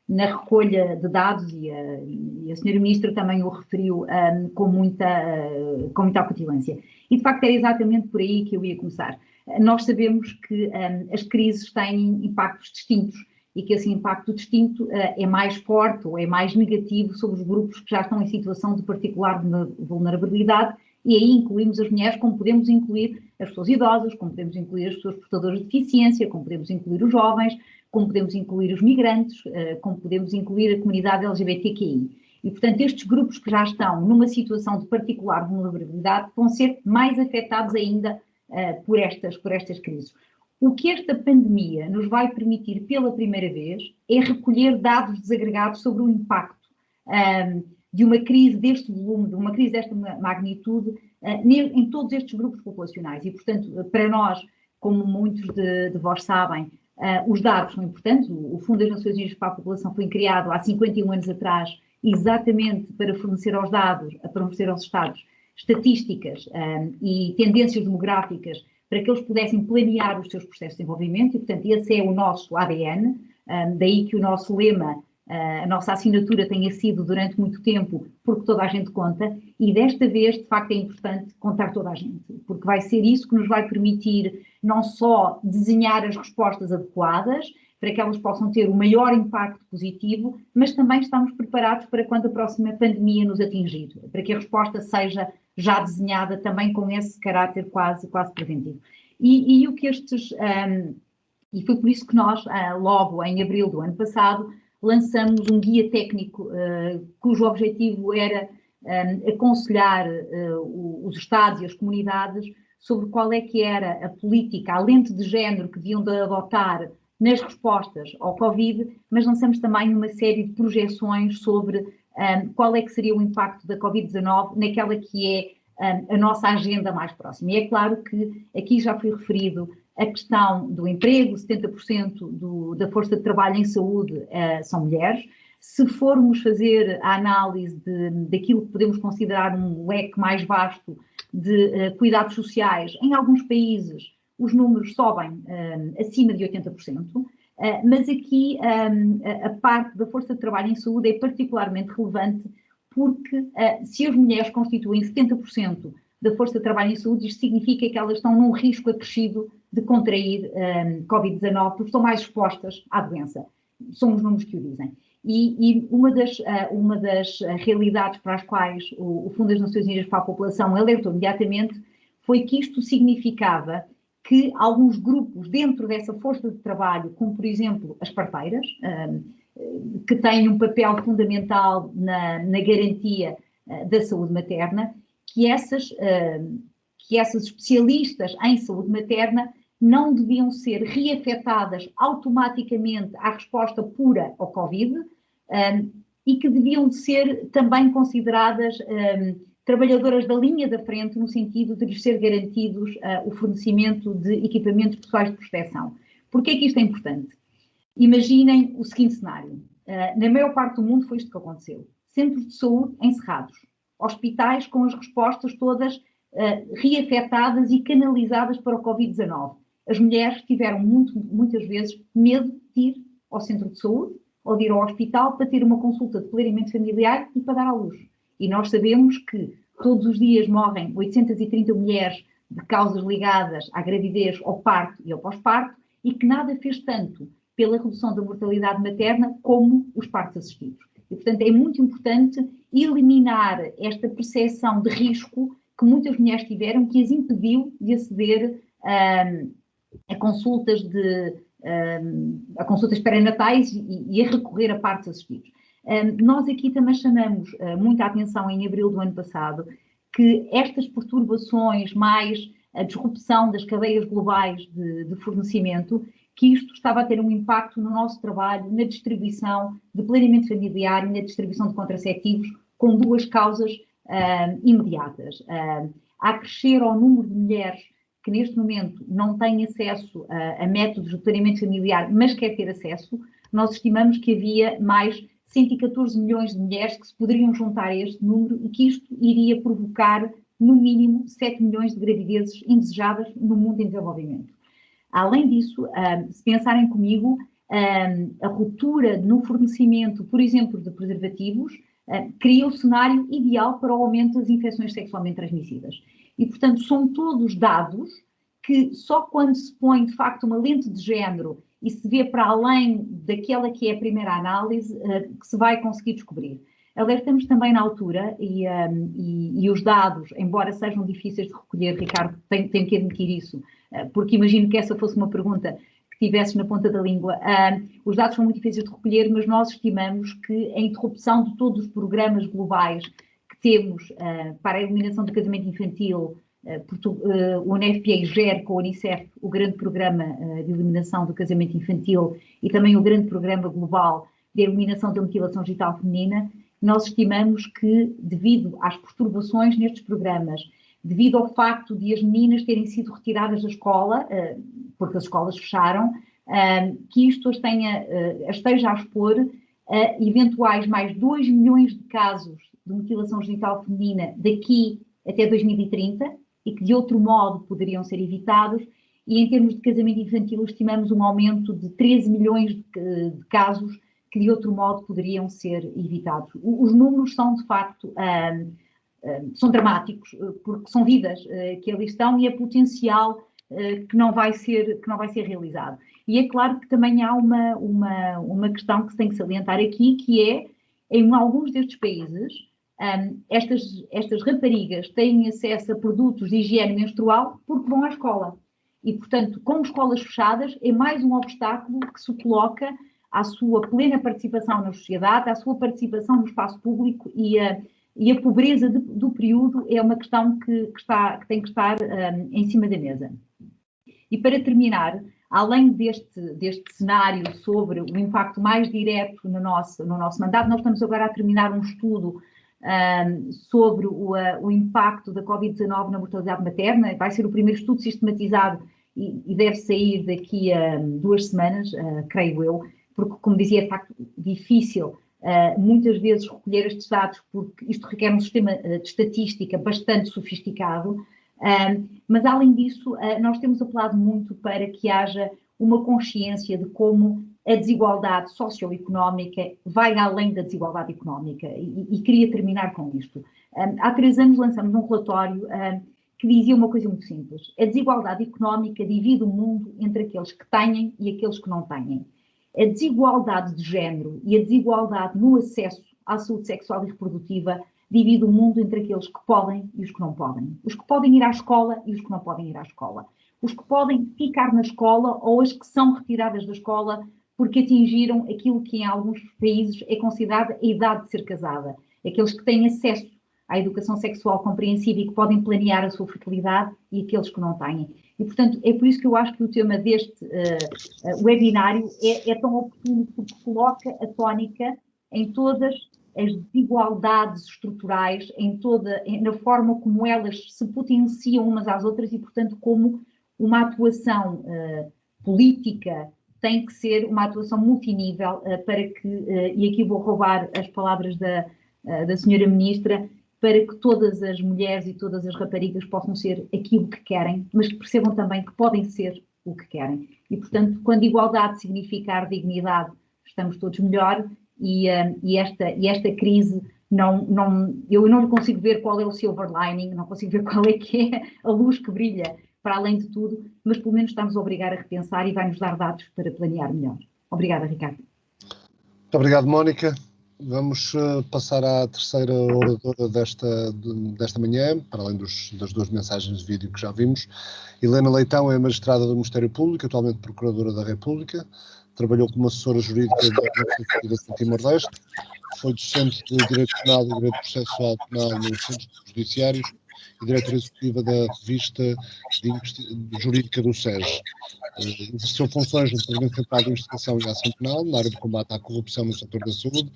na recolha de dados, e a senhora Ministra também o referiu com muita acutilância. E, de facto, era exatamente por aí que eu ia começar. Nós sabemos que as crises têm impactos distintos e que esse impacto distinto é mais forte ou é mais negativo sobre os grupos que já estão em situação de particular vulnerabilidade, e aí incluímos as mulheres, como podemos incluir as pessoas idosas, como podemos incluir as pessoas portadoras de deficiência, como podemos incluir os jovens, como podemos incluir os migrantes, como podemos incluir a comunidade LGBTQI. E, portanto, estes grupos que já estão numa situação de particular vulnerabilidade vão ser mais afetados ainda por estas crises. O que esta pandemia nos vai permitir pela primeira vez é recolher dados desagregados sobre o impacto de uma crise deste volume, de uma crise desta magnitude, em todos estes grupos populacionais. E, portanto, para nós, como muitos de vós sabem, os dados são importantes. O Fundo das Nações Unidas para a População foi criado há 51 anos atrás, exatamente para fornecer aos dados, a fornecer aos Estados, estatísticas e tendências demográficas para que eles pudessem planear os seus processos de desenvolvimento, e, portanto, esse é o nosso ADN, daí que o nosso lema, a nossa assinatura tenha sido durante muito tempo, porque toda a gente conta, e desta vez, de facto, é importante contar toda a gente, porque vai ser isso que nos vai permitir não só desenhar as respostas adequadas, para que elas possam ter o maior impacto positivo, mas também estamos preparados para quando a próxima pandemia nos atingir, para que a resposta seja já desenhada também com esse caráter quase preventivo. E o que e foi por isso que nós, logo em abril do ano passado, lançamos um guia técnico cujo objetivo era aconselhar os Estados e as comunidades sobre qual é que era a política, a lente de género que deviam de adotar nas respostas ao Covid, mas lançamos também uma série de projeções sobre qual é que seria o impacto da Covid-19 naquela que é a nossa agenda mais próxima. E é claro que aqui já foi referido a questão do emprego, 70% da força de trabalho em saúde são mulheres. Se formos fazer a análise daquilo que podemos considerar um leque mais vasto de cuidados sociais, em alguns países os números sobem acima de 80%, mas aqui a parte da força de trabalho em saúde é particularmente relevante porque se as mulheres constituem 70% da força de trabalho em saúde, isto significa que elas estão num risco acrescido de contrair Covid-19, porque estão mais expostas à doença. São os números que o dizem. E uma das realidades para as quais o Fundo das Nações Unidas para a População alertou imediatamente foi que isto significava que alguns grupos dentro dessa força de trabalho, como por exemplo as parteiras, que têm um papel fundamental na garantia da saúde materna, que essas especialistas em saúde materna não deviam ser reafetadas automaticamente à resposta pura ao Covid e que deviam ser também consideradas trabalhadoras da linha da frente no sentido de lhes ser garantidos o fornecimento de equipamentos pessoais de proteção. Porquê é que isto é importante? Imaginem o seguinte cenário. Na maior parte do mundo foi isto que aconteceu. Centros de saúde encerrados. Hospitais com as respostas todas reafetadas e canalizadas para o Covid-19. As mulheres tiveram muitas vezes medo de ir ao centro de saúde ou de ir ao hospital para ter uma consulta de planeamento familiar e para dar à luz. E nós sabemos que todos os dias morrem 830 mulheres de causas ligadas à gravidez, ao parto e ao pós-parto, e que nada fez tanto pela redução da mortalidade materna como os partos assistidos. E, portanto, é muito importante eliminar esta percepção de risco que muitas mulheres tiveram, que as impediu de aceder a consultas perinatais e a recorrer a partos assistidos. Nós aqui também chamamos muita atenção em abril do ano passado que estas perturbações mais a disrupção das cadeias globais de fornecimento, que isto estava a ter um impacto no nosso trabalho, na distribuição de planeamento familiar e na distribuição de contraceptivos, com duas causas imediatas. Há crescer ao número de mulheres que neste momento não têm acesso a métodos de planeamento familiar, mas quer ter acesso. Nós estimamos que havia mais 114 milhões de mulheres que se poderiam juntar a este número e que isto iria provocar, no mínimo, 7 milhões de gravidezes indesejadas no mundo em desenvolvimento. Além disso, se pensarem comigo, a ruptura no fornecimento, por exemplo, de preservativos, cria o cenário ideal para o aumento das infecções sexualmente transmissíveis. E, portanto, são todos dados que só quando se põe, de facto, uma lente de género e se vê para além daquela que é a primeira análise, que se vai conseguir descobrir. Alertamos também na altura, e os dados, embora sejam difíceis de recolher, Ricardo, tenho que admitir isso, porque imagino que essa fosse uma pergunta que tivesse na ponta da língua. Os dados são muito difíceis de recolher, mas nós estimamos que a interrupção de todos os programas globais que temos para a eliminação do casamento infantil, o UNFPA gera com a Unicef o grande programa de eliminação do casamento infantil e também o grande programa global de eliminação da mutilação genital feminina. Nós estimamos que, devido às perturbações nestes programas, devido ao facto de as meninas terem sido retiradas da escola, porque as escolas fecharam, que isto esteja a expor a eventuais mais 2 milhões de casos de mutilação genital feminina daqui até 2030 e que de outro modo poderiam ser evitados. E em termos de casamento infantil estimamos um aumento de 13 milhões de casos que de outro modo poderiam ser evitados. Os números são de facto são dramáticos, porque são vidas que ali estão e é potencial que não vai ser realizado. E é claro que também há uma questão que se tem que salientar aqui, que é, em alguns destes países, estas raparigas têm acesso a produtos de higiene menstrual porque vão à escola. E, portanto, com escolas fechadas, é mais um obstáculo que se coloca à sua plena participação na sociedade, à sua participação no espaço público e a pobreza do período é uma questão que tem que estar em cima da mesa. E para terminar, além deste cenário sobre o impacto mais direto no nosso mandato, nós estamos agora a terminar um estudo sobre o impacto da Covid-19 na mortalidade materna. Vai ser o primeiro estudo sistematizado e deve sair daqui a 2 semanas, creio eu, porque, como dizia, é de facto difícil muitas vezes recolher estes dados, porque isto requer um sistema de estatística bastante sofisticado, mas além disso nós temos apelado muito para que haja uma consciência de como a desigualdade socioeconómica vai além da desigualdade económica e queria terminar com isto. Há 3 anos lançamos um relatório que dizia uma coisa muito simples: a desigualdade económica divide o mundo entre aqueles que têm e aqueles que não têm. A desigualdade de género e a desigualdade no acesso à saúde sexual e reprodutiva divide o mundo entre aqueles que podem e os que não podem. Os que podem ir à escola e os que não podem ir à escola. Os que podem ficar na escola ou as que são retiradas da escola porque atingiram aquilo que em alguns países é considerada a idade de ser casada. Aqueles que têm acesso à educação sexual compreensível e que podem planear a sua fertilidade e aqueles que não têm. E, portanto, é por isso que eu acho que o tema deste webinário é tão oportuno, porque coloca a tónica em todas as desigualdades estruturais, na forma como elas se potenciam umas às outras e, portanto, como uma atuação política tem que ser uma atuação multinível para que, e aqui vou roubar as palavras da senhora Ministra, para que todas as mulheres e todas as raparigas possam ser aquilo que querem, mas que percebam também que podem ser o que querem. E, portanto, quando igualdade significar dignidade, estamos todos melhor e esta crise, eu não consigo ver qual é o silver lining, não consigo ver qual é que é a luz que brilha para além de tudo, mas pelo menos estamos a obrigar a repensar e vai-nos dar dados para planear melhor. Obrigada, Ricardo. Muito obrigado, Mónica. Vamos passar à terceira oradora desta manhã, para além das 2 mensagens de vídeo que já vimos. Helena Leitão é magistrada do Ministério Público, atualmente Procuradora da República. Trabalhou como assessora jurídica da Timor-Leste. Foi docente de Direito Penal e Direito Processual Penal nos Centros Judiciários e diretora executiva da revista jurídica do SES. Exerceu funções no Departamento Central de Investigação e Ação Penal, na área de combate à corrupção no setor da saúde.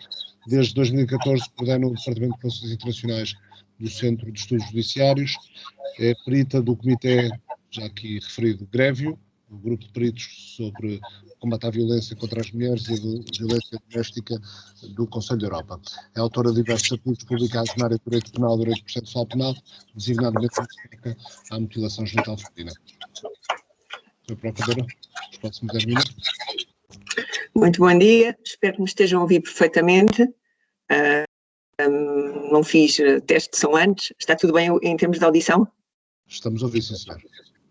Desde 2014 coordena o Departamento de Relações Internacionais do Centro de Estudos Judiciários. É perita do Comitê, já aqui referido, Grevio, o grupo de peritos sobre combate à violência contra as mulheres e a violência doméstica do Conselho da Europa. É autora de diversos artigos publicados na área de Direito Penal e Direito Processual Penal, designadamente à mutilação genital feminina. Sra. Procuradora, os próximos 10 minutos. Muito bom dia, espero que me estejam a ouvir perfeitamente. Não fiz teste de som antes. Está tudo bem em termos de audição? Estamos a ouvir, sim, senhor.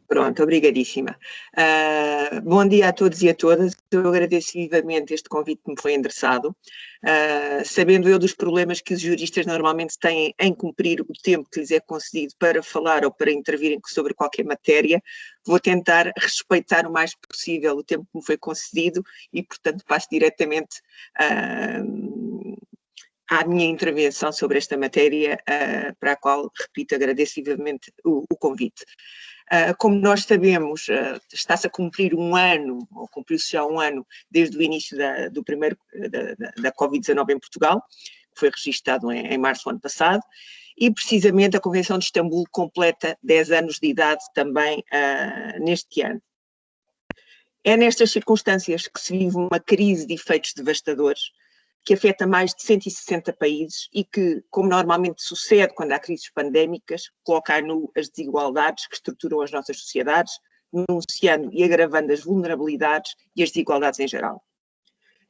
Pronto, obrigadíssima. Bom dia a todos e a todas. Eu agradeço vivamente este convite que me foi endereçado. Sabendo eu dos problemas que os juristas normalmente têm em cumprir o tempo que lhes é concedido para falar ou para intervirem sobre qualquer matéria, vou tentar respeitar o mais possível o tempo que me foi concedido e, portanto, passo diretamente à minha intervenção sobre esta matéria, para a qual, repito, agradeço vivamente o convite. Como nós sabemos, está-se a cumprir um ano, ou cumpriu-se já um ano, desde o início da Covid-19 em Portugal, que foi registado em março do ano passado, e precisamente a Convenção de Istambul completa 10 anos de idade também neste ano. É nestas circunstâncias que se vive uma crise de efeitos devastadores, que afeta mais de 160 países e que, como normalmente sucede quando há crises pandémicas, coloca à nu as desigualdades que estruturam as nossas sociedades, denunciando e agravando as vulnerabilidades e as desigualdades em geral.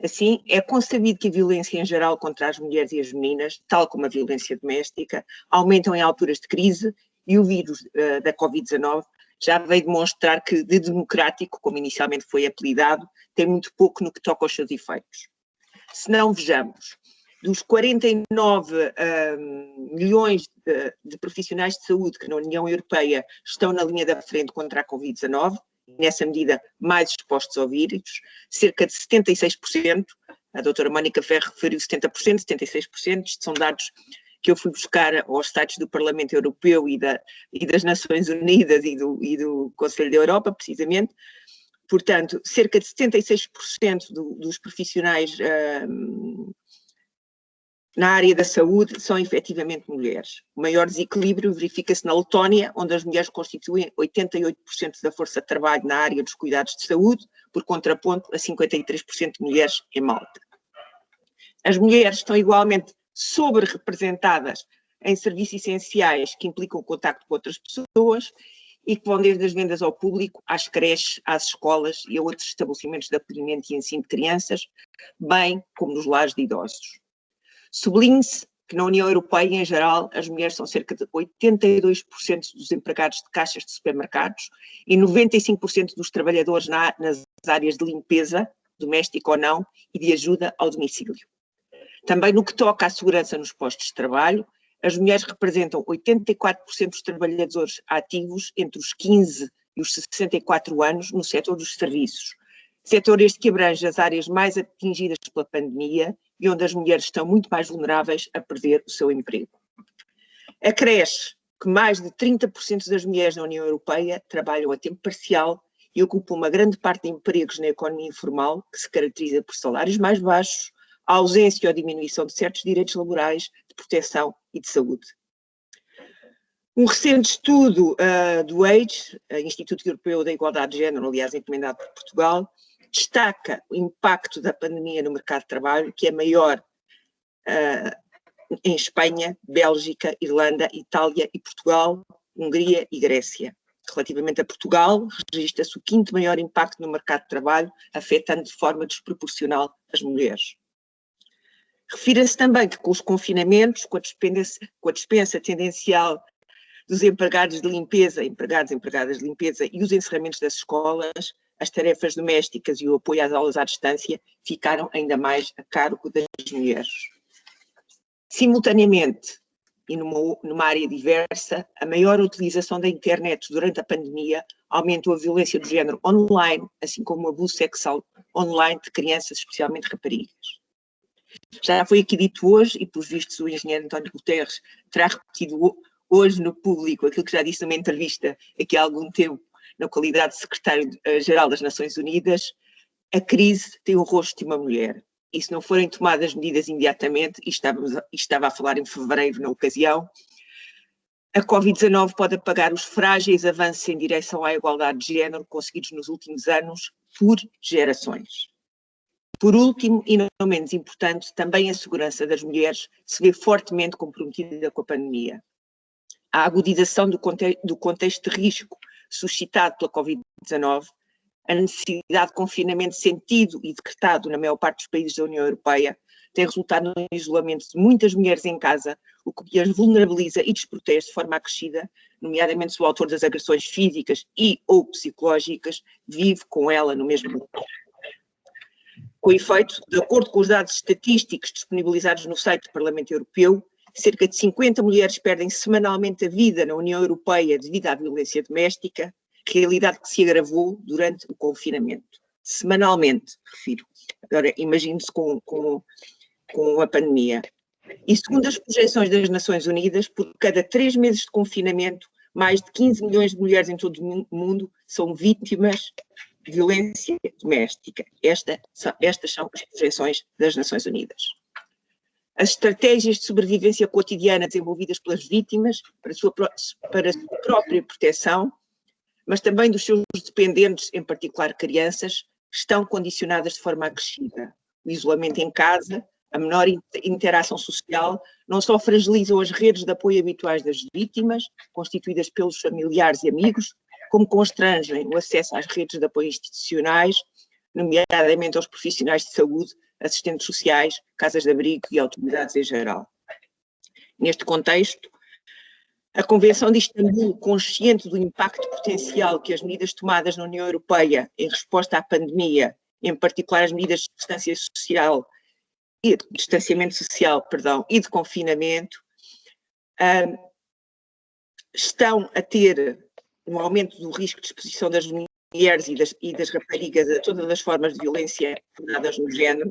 Assim, é consabido que a violência em geral contra as mulheres e as meninas, tal como a violência doméstica, aumentam em alturas de crise e o vírus da Covid-19 já veio demonstrar que de democrático, como inicialmente foi apelidado, tem muito pouco no que toca aos seus efeitos. Se não, vejamos, dos 49 milhões de profissionais de saúde que na União Europeia estão na linha da frente contra a Covid-19, nessa medida mais expostos ao vírus, cerca de 76%, a doutora Mónica Ferro referiu 70%, 76%, isto são dados que eu fui buscar aos sites do Parlamento Europeu e das Nações Unidas e do Conselho da Europa, precisamente. Portanto, cerca de 76% dos profissionais na área da saúde são efetivamente mulheres. O maior desequilíbrio verifica-se na Letónia, onde as mulheres constituem 88% da força de trabalho na área dos cuidados de saúde, por contraponto a 53% de mulheres em Malta. As mulheres estão igualmente sobre-representadas em serviços essenciais que implicam contacto com outras pessoas, e que vão desde as vendas ao público, às creches, às escolas e a outros estabelecimentos de acolhimento e ensino de crianças, bem como nos lares de idosos. Sublinhe-se que na União Europeia, em geral, as mulheres são cerca de 82% dos empregados de caixas de supermercados e 95% dos trabalhadores nas áreas de limpeza, doméstica ou não, e de ajuda ao domicílio. Também no que toca à segurança nos postos de trabalho, as mulheres representam 84% dos trabalhadores ativos entre os 15 e os 64 anos no setor dos serviços. Setor este que abrange as áreas mais atingidas pela pandemia e onde as mulheres estão muito mais vulneráveis a perder o seu emprego. Acresce que mais de 30% das mulheres na União Europeia trabalham a tempo parcial e ocupam uma grande parte de empregos na economia informal, que se caracteriza por salários mais baixos, a ausência ou diminuição de certos direitos laborais, de proteção e de saúde. Um recente estudo do AGE, Instituto Europeu da Igualdade de Género, aliás encomendado por Portugal, destaca o impacto da pandemia no mercado de trabalho, que é maior em Espanha, Bélgica, Irlanda, Itália e Portugal, Hungria e Grécia. Relativamente a Portugal, registra-se o 5º maior impacto no mercado de trabalho, afetando de forma desproporcional as mulheres. Refira-se também que com os confinamentos, com a dispensa tendencial dos empregados de limpeza, empregados e empregadas de limpeza e os encerramentos das escolas, as tarefas domésticas e o apoio às aulas à distância ficaram ainda mais a cargo das mulheres. Simultaneamente, e numa área diversa, a maior utilização da internet durante a pandemia aumentou a violência do género online, assim como o abuso sexual online de crianças, especialmente raparigas. Já foi aqui dito hoje, e pelos vistos o engenheiro António Guterres terá repetido hoje no público aquilo que já disse numa entrevista aqui há algum tempo, na qualidade de secretário-geral das Nações Unidas, a crise tem o rosto de uma mulher. E se não forem tomadas medidas imediatamente, e estava a falar em fevereiro na ocasião, a Covid-19 pode apagar os frágeis avanços em direção à igualdade de género conseguidos nos últimos anos por gerações. Por último, e não menos importante, também a segurança das mulheres se vê fortemente comprometida com a pandemia. A agudização do contexto de risco suscitado pela Covid-19 a necessidade de confinamento sentido e decretado na maior parte dos países da União Europeia tem resultado no isolamento de muitas mulheres em casa, o que as vulnerabiliza e desprotege de forma acrescida, nomeadamente se o autor das agressões físicas e ou psicológicas vive com ela no mesmo local. Com efeito, de acordo com os dados estatísticos disponibilizados no site do Parlamento Europeu, cerca de 50 mulheres perdem semanalmente a vida na União Europeia devido à violência doméstica, realidade que se agravou durante o confinamento. Semanalmente, refiro. Agora, imagine-se com a pandemia. E segundo as projeções das Nações Unidas, por cada 3 meses de confinamento, mais de 15 milhões de mulheres em todo o mundo são vítimas de violência doméstica. Estas são as projeções das Nações Unidas. As estratégias de sobrevivência cotidiana desenvolvidas pelas vítimas para a sua própria proteção, mas também dos seus dependentes, em particular crianças, estão condicionadas de forma acrescida. O isolamento em casa, a menor interação social, não só fragilizam as redes de apoio habituais das vítimas, constituídas pelos familiares e amigos, como constrangem o acesso às redes de apoio institucionais, nomeadamente aos profissionais de saúde, assistentes sociais, casas de abrigo e autoridades em geral. Neste contexto, a Convenção de Istambul, consciente do impacto potencial que as medidas tomadas na União Europeia em resposta à pandemia, em particular as medidas de distanciamento social e de confinamento, estão a ter um aumento do risco de exposição das mulheres e das raparigas a todas as formas de violência fundadas no género.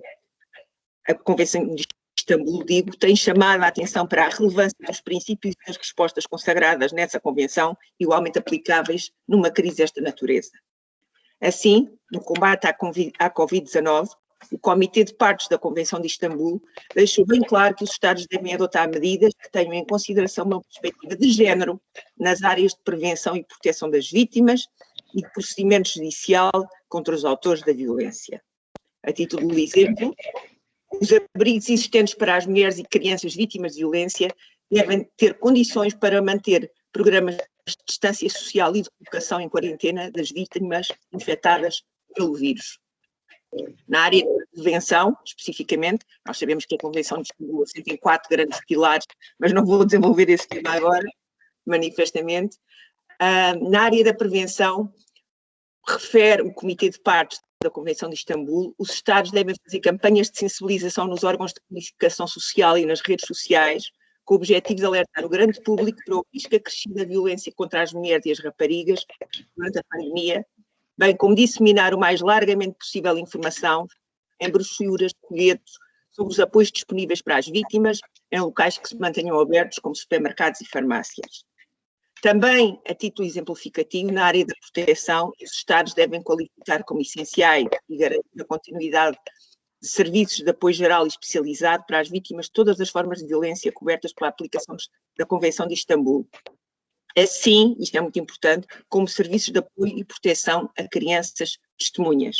A Convenção de Istambul, tem chamado a atenção para a relevância dos princípios e das respostas consagradas nessa Convenção, igualmente aplicáveis numa crise desta natureza. Assim, no combate à Covid-19, o Comitê de Partes da Convenção de Istambul deixou bem claro que os Estados devem adotar medidas que tenham em consideração uma perspectiva de género nas áreas de prevenção e proteção das vítimas e de procedimento judicial contra os autores da violência. A título de exemplo, os abrigos existentes para as mulheres e crianças vítimas de violência devem ter condições para manter programas de distância social e de colocação em quarentena das vítimas infectadas pelo vírus. Na área de prevenção, especificamente, nós sabemos que a Convenção de Istambul tem 4 grandes pilares, mas não vou desenvolver esse tema agora, manifestamente. Na área da prevenção, refere o Comitê de Partes da Convenção de Istambul, os Estados devem fazer campanhas de sensibilização nos órgãos de comunicação social e nas redes sociais, com o objetivo de alertar o grande público para o risco acrescido da violência contra as mulheres e as raparigas durante a pandemia, bem como disseminar o mais largamente possível informação em brochuras, folhetos, sobre os apoios disponíveis para as vítimas em locais que se mantenham abertos, como supermercados e farmácias. Também, a título exemplificativo, na área da proteção, os Estados devem qualificar como essenciais e garantir a continuidade de serviços de apoio geral e especializado para as vítimas de todas as formas de violência cobertas pela aplicação da Convenção de Istambul. Assim, isto é muito importante, como serviços de apoio e proteção a crianças testemunhas.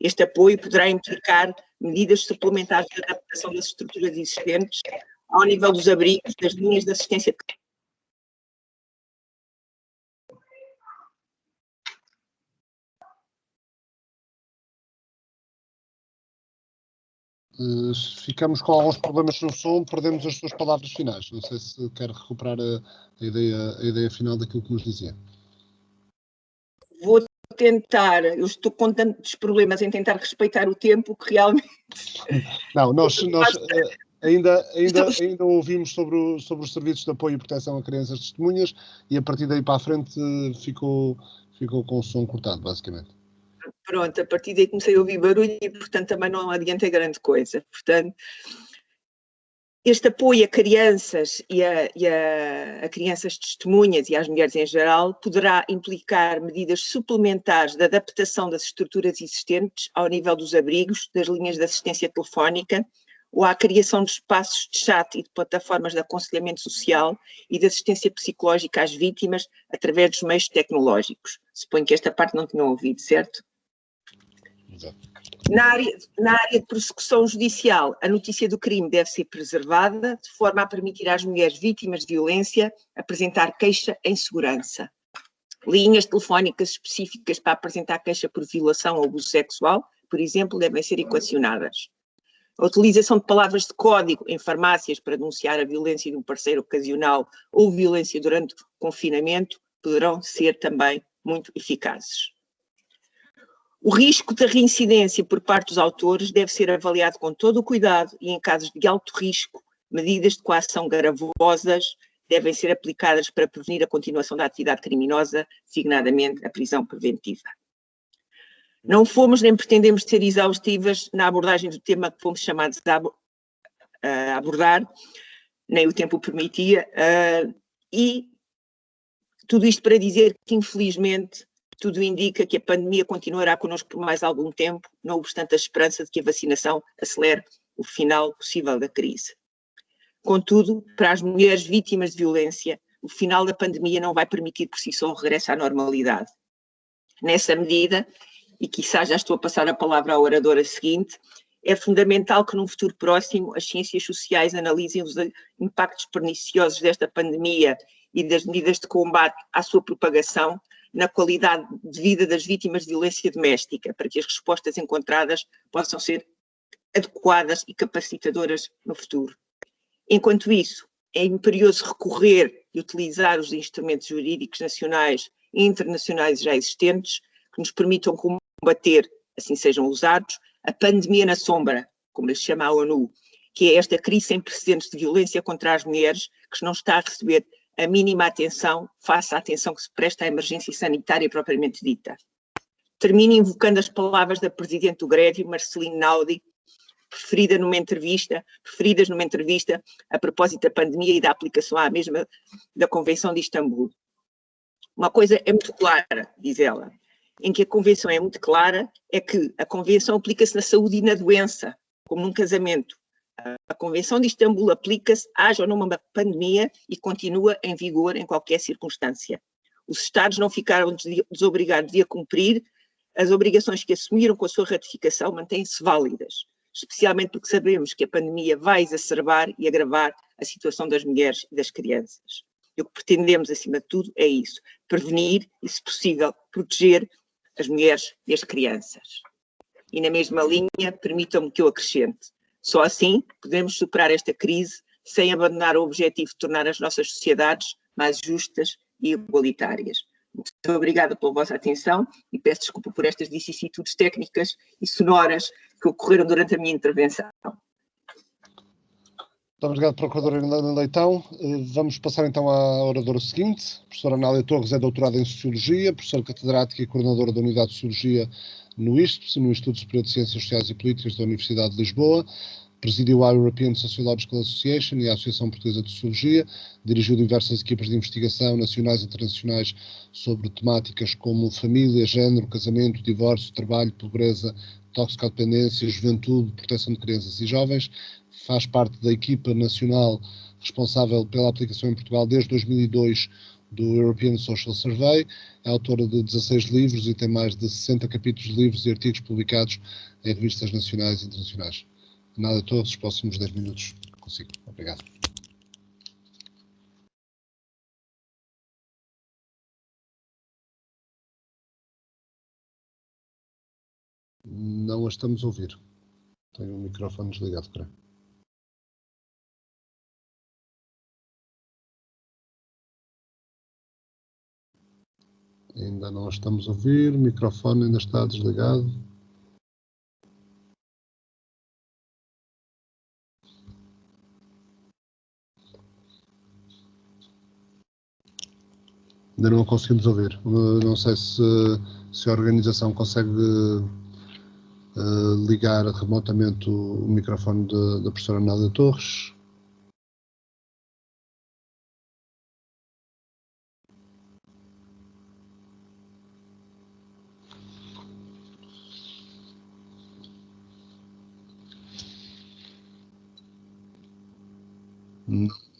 Este apoio poderá implicar medidas suplementares de adaptação das estruturas existentes ao nível dos abrigos, das linhas de assistência. Ficamos com alguns problemas no som, perdemos as suas palavras finais. Não sei se quer recuperar a ideia final daquilo que nos dizia. Vou tentar, eu estou com tantos problemas em tentar respeitar o tempo que realmente... Não, nós ainda ouvimos sobre os serviços de apoio e proteção a crianças testemunhas e a partir daí para a frente ficou com o som cortado, basicamente. Pronto, a partir daí comecei a ouvir barulho e, portanto, também não adiantei grande coisa. Portanto, este apoio a crianças e a crianças testemunhas e às mulheres em geral poderá implicar medidas suplementares de adaptação das estruturas existentes ao nível dos abrigos, das linhas de assistência telefónica ou à criação de espaços de chat e de plataformas de aconselhamento social e de assistência psicológica às vítimas através dos meios tecnológicos. Suponho que esta parte não tinham ouvido, certo? Na área de prossecução judicial, a notícia do crime deve ser preservada de forma a permitir às mulheres vítimas de violência apresentar queixa em segurança. Linhas telefónicas específicas para apresentar queixa por violação ou abuso sexual, por exemplo, devem ser equacionadas. A utilização de palavras de código em farmácias para denunciar a violência de um parceiro ocasional ou violência durante o confinamento poderão ser também muito eficazes. O risco da reincidência por parte dos autores deve ser avaliado com todo o cuidado e, em casos de alto risco, medidas de coação gravosas devem ser aplicadas para prevenir a continuação da atividade criminosa, designadamente a prisão preventiva. Não fomos nem pretendemos ser exaustivas na abordagem do tema que fomos chamados a abordar, nem o tempo o permitia, e tudo isto para dizer que, infelizmente, tudo indica que a pandemia continuará connosco por mais algum tempo, não obstante a esperança de que a vacinação acelere o final possível da crise. Contudo, para as mulheres vítimas de violência, o final da pandemia não vai permitir por si só o regresso à normalidade. Nessa medida, e quiçá já estou a passar a palavra à oradora seguinte, é fundamental que num futuro próximo as ciências sociais analisem os impactos perniciosos desta pandemia e das medidas de combate à sua propagação na qualidade de vida das vítimas de violência doméstica, para que as respostas encontradas possam ser adequadas e capacitadoras no futuro. Enquanto isso, é imperioso recorrer e utilizar os instrumentos jurídicos nacionais e internacionais já existentes que nos permitam combater, assim sejam usados, a pandemia na sombra, como lhe chama a ONU, que é esta crise sem precedentes de violência contra as mulheres que não está a receber a mínima atenção face à atenção que se presta à emergência sanitária propriamente dita. Termino invocando as palavras da presidente do Grêmio, Marceline Naudi, preferidas numa entrevista a propósito da pandemia e da aplicação à mesma da Convenção de Istambul. Uma coisa é muito clara, diz ela, em que a Convenção é muito clara, é que a Convenção aplica-se na saúde e na doença, como num casamento. A Convenção de Istambul aplica-se, haja ou não uma pandemia, e continua em vigor em qualquer circunstância. Os Estados não ficaram desobrigados de a cumprir, as obrigações que assumiram com a sua ratificação mantêm-se válidas, especialmente porque sabemos que a pandemia vai exacerbar e agravar a situação das mulheres e das crianças. E o que pretendemos, acima de tudo, é isso, prevenir e, se possível, proteger as mulheres e as crianças. E na mesma linha, permitam-me que eu acrescente, só assim podemos superar esta crise sem abandonar o objetivo de tornar as nossas sociedades mais justas e igualitárias. Muito obrigada pela vossa atenção e peço desculpa por estas vicissitudes técnicas e sonoras que ocorreram durante a minha intervenção. Muito obrigado, Procuradora Leitão. Vamos passar então à oradora seguinte. A professora Anália Torres é doutorada em Sociologia, professora catedrática e coordenadora da Unidade de Sociologia no ISPS, no Instituto Superior de Ciências Sociais e Políticas da Universidade de Lisboa. Presidiu a European Sociological Association e a Associação Portuguesa de Sociologia, dirigiu diversas equipas de investigação nacionais e internacionais sobre temáticas como família, género, casamento, divórcio, trabalho, pobreza, toxicodependência, juventude, proteção de crianças e jovens. Faz parte da equipa nacional responsável pela aplicação em Portugal desde 2002 do European Social Survey, é autora de 16 livros e tem mais de 60 capítulos de livros e artigos publicados em revistas nacionais e internacionais. Nada a todos, os próximos 10 minutos consigo. Obrigado. Não a estamos a ouvir. Tenho o microfone desligado, creio. Ainda não a estamos a ouvir, o microfone ainda está desligado. Ainda não a conseguimos ouvir. Não sei se a organização consegue ligar remotamente o microfone da professora Anália Torres.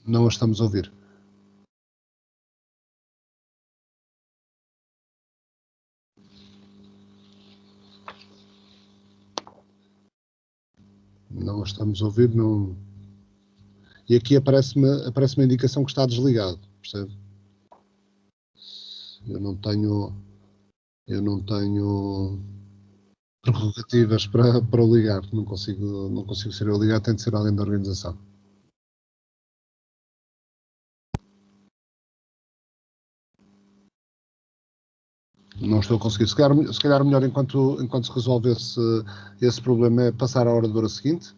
Não a estamos a ouvir. Não a estamos a ouvir, não. E aqui aparece-me a indicação que está desligado, percebe? Eu não tenho prerrogativas para o ligar. Não consigo ser eu a ligar, tem de ser alguém da organização. Não estou a conseguir. Se calhar melhor, enquanto se resolve esse problema, é passar à oradora seguinte.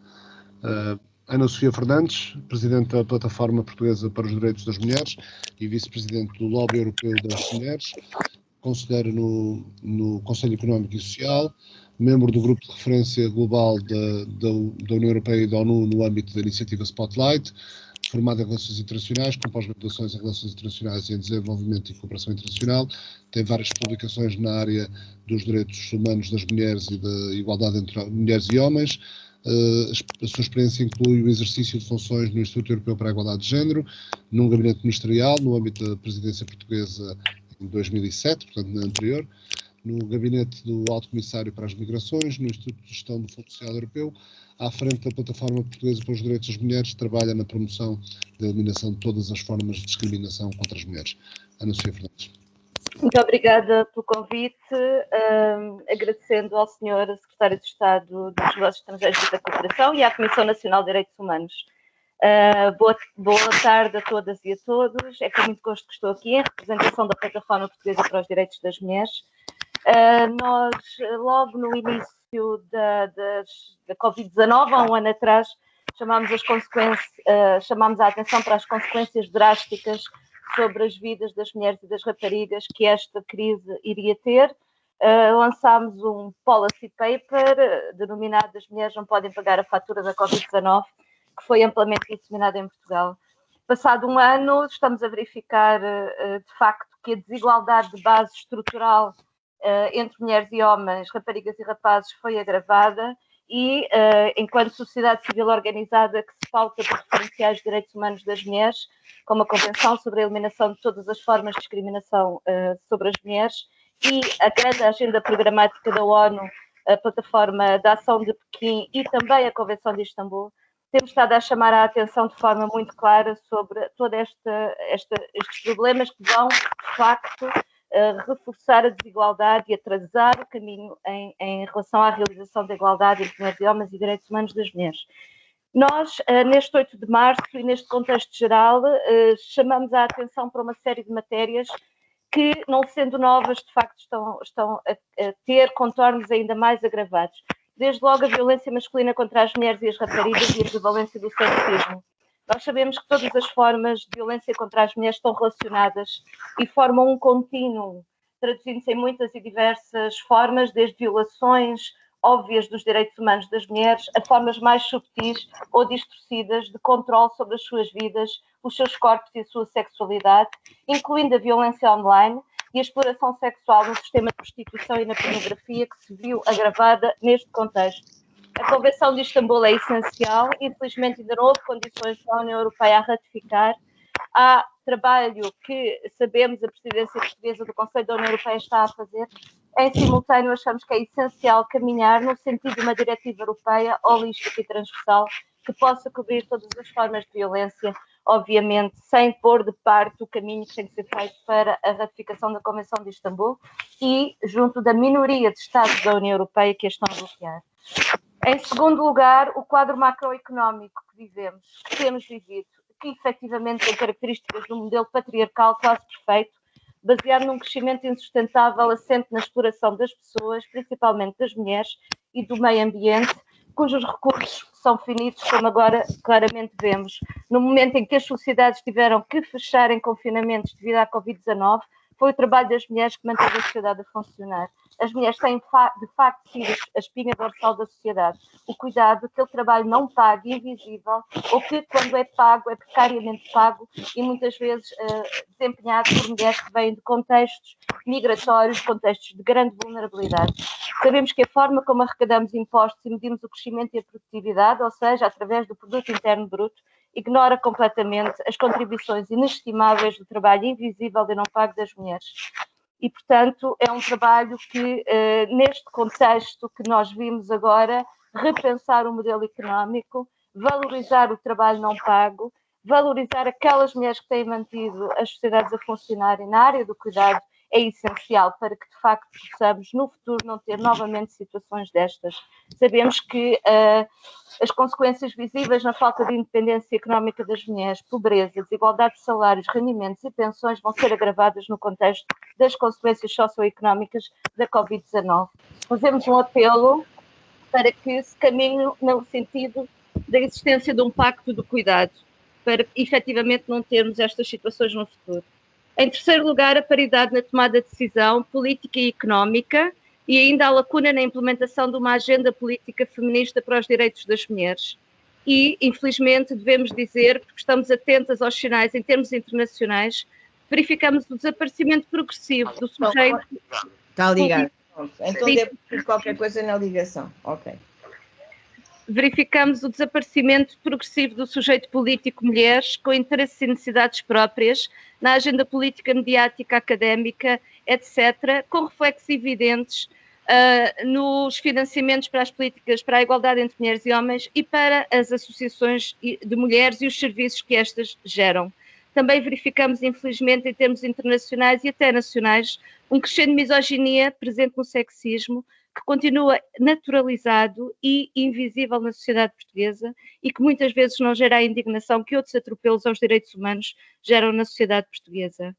Ana Sofia Fernandes, Presidente da Plataforma Portuguesa para os Direitos das Mulheres e Vice-Presidente do Lobby Europeu das Mulheres, conselheira no Conselho Económico e Social, membro do Grupo de Referência Global da União Europeia e da ONU no âmbito da iniciativa Spotlight, formada em Relações Internacionais, com pós-graduações em Relações Internacionais e em Desenvolvimento e Cooperação Internacional, tem várias publicações na área dos direitos humanos das mulheres e da igualdade entre mulheres e homens. A sua experiência inclui o exercício de funções no Instituto Europeu para a Igualdade de Género, num gabinete ministerial, no âmbito da presidência portuguesa em 2007, portanto na anterior, no gabinete do Alto Comissário para as Migrações, no Instituto de Gestão do Fundo Social Europeu, à frente da Plataforma Portuguesa para os Direitos das Mulheres, trabalha na promoção da eliminação de todas as formas de discriminação contra as mulheres. Ana Sofia Fernandes. Muito obrigada pelo convite, agradecendo ao Sr. Secretário de Estado dos Negócios Estrangeiros e da Cooperação e à Comissão Nacional de Direitos Humanos. Boa tarde a todas e a todos. É com muito gosto que estou aqui em representação da Plataforma Portuguesa para os Direitos das Mulheres. Nós, logo no início da Covid-19, há um ano atrás, chamámos a atenção para as consequências drásticas sobre as vidas das mulheres e das raparigas que esta crise iria ter. Lançámos um policy paper denominado "As mulheres não podem pagar a fatura da Covid-19", que foi amplamente disseminado em Portugal. Passado um ano, estamos a verificar, de facto, que a desigualdade de base estrutural entre mulheres e homens, raparigas e rapazes, foi agravada e, enquanto sociedade civil organizada que se pauta por referenciais de direitos humanos das mulheres, como a Convenção sobre a Eliminação de Todas as Formas de Discriminação sobre as Mulheres e a grande agenda programática da ONU, a Plataforma da Ação de Pequim e também a Convenção de Istambul, temos estado a chamar a atenção de forma muito clara sobre todos estes problemas que vão, de facto, reforçar a desigualdade e atrasar o caminho em relação à realização da igualdade entre mulheres e homens e direitos humanos das mulheres. Nós, neste 8 de março e neste contexto geral, chamamos a atenção para uma série de matérias que, não sendo novas, de facto estão a ter contornos ainda mais agravados. Desde logo a violência masculina contra as mulheres e as raparigas e a prevalência do sexismo. Nós sabemos que todas as formas de violência contra as mulheres estão relacionadas e formam um contínuo, traduzindo-se em muitas e diversas formas, desde violações óbvias dos direitos humanos das mulheres a formas mais subtis ou distorcidas de controle sobre as suas vidas, os seus corpos e a sua sexualidade, incluindo a violência online e a exploração sexual no sistema de prostituição e na pornografia, que se viu agravada neste contexto. A Convenção de Istambul é essencial, infelizmente ainda não houve condições da União Europeia a ratificar. Há trabalho que sabemos a presidência portuguesa do Conselho da União Europeia está a fazer. Em simultâneo, achamos que é essencial caminhar no sentido de uma diretiva europeia holística e transversal que possa cobrir todas as formas de violência, obviamente sem pôr de parte o caminho que tem que ser feito para a ratificação da Convenção de Istambul e junto da minoria de Estados da União Europeia que a estão a bloquear. Em segundo lugar, o quadro macroeconómico que temos vivido, que efetivamente tem características de um modelo patriarcal quase perfeito, baseado num crescimento insustentável assente na exploração das pessoas, principalmente das mulheres e do meio ambiente, cujos recursos são finitos, como agora claramente vemos. No momento em que as sociedades tiveram que fechar em confinamentos devido à Covid-19, foi o trabalho das mulheres que manteve a sociedade a funcionar. As mulheres têm, de facto, sido a espinha dorsal da sociedade. O cuidado, aquele trabalho não pago, invisível, ou que, quando é pago, é precariamente pago e muitas vezes desempenhado por mulheres que vêm de contextos migratórios, contextos de grande vulnerabilidade. Sabemos que a forma como arrecadamos impostos e medimos o crescimento e a produtividade, ou seja, através do produto interno bruto, ignora completamente as contribuições inestimáveis do trabalho invisível e não pago das mulheres. E, portanto, é um trabalho que, neste contexto que nós vimos agora, repensar o modelo económico, valorizar o trabalho não pago, valorizar aquelas mulheres que têm mantido as sociedades a funcionarem na área do cuidado é essencial para que, de facto, possamos, no futuro, não ter novamente situações destas. Sabemos que as consequências visíveis na falta de independência económica das mulheres, pobreza, desigualdade de salários, rendimentos e pensões vão ser agravadas no contexto das consequências socioeconómicas da Covid-19. Fazemos um apelo para que se caminhe no sentido da existência de um pacto do cuidado, para efetivamente não termos estas situações no futuro. Em terceiro lugar, a paridade na tomada de decisão política e económica e ainda a lacuna na implementação de uma agenda política feminista para os direitos das mulheres. E, infelizmente, devemos dizer, porque estamos atentas aos sinais em termos internacionais, verificamos o desaparecimento progressivo do sujeito... Está ligado. Então deve ter qualquer coisa na ligação. Ok. Verificamos o desaparecimento progressivo do sujeito político mulheres com interesses e necessidades próprias na agenda política, mediática, académica, etc., com reflexos evidentes nos financiamentos para as políticas para a igualdade entre mulheres e homens e para as associações de mulheres e os serviços que estas geram. Também verificamos, infelizmente, em termos internacionais e até nacionais, um crescente misoginia presente no sexismo, que continua naturalizado e invisível na sociedade portuguesa e que muitas vezes não gera a indignação que outros atropelos aos direitos humanos geram na sociedade portuguesa.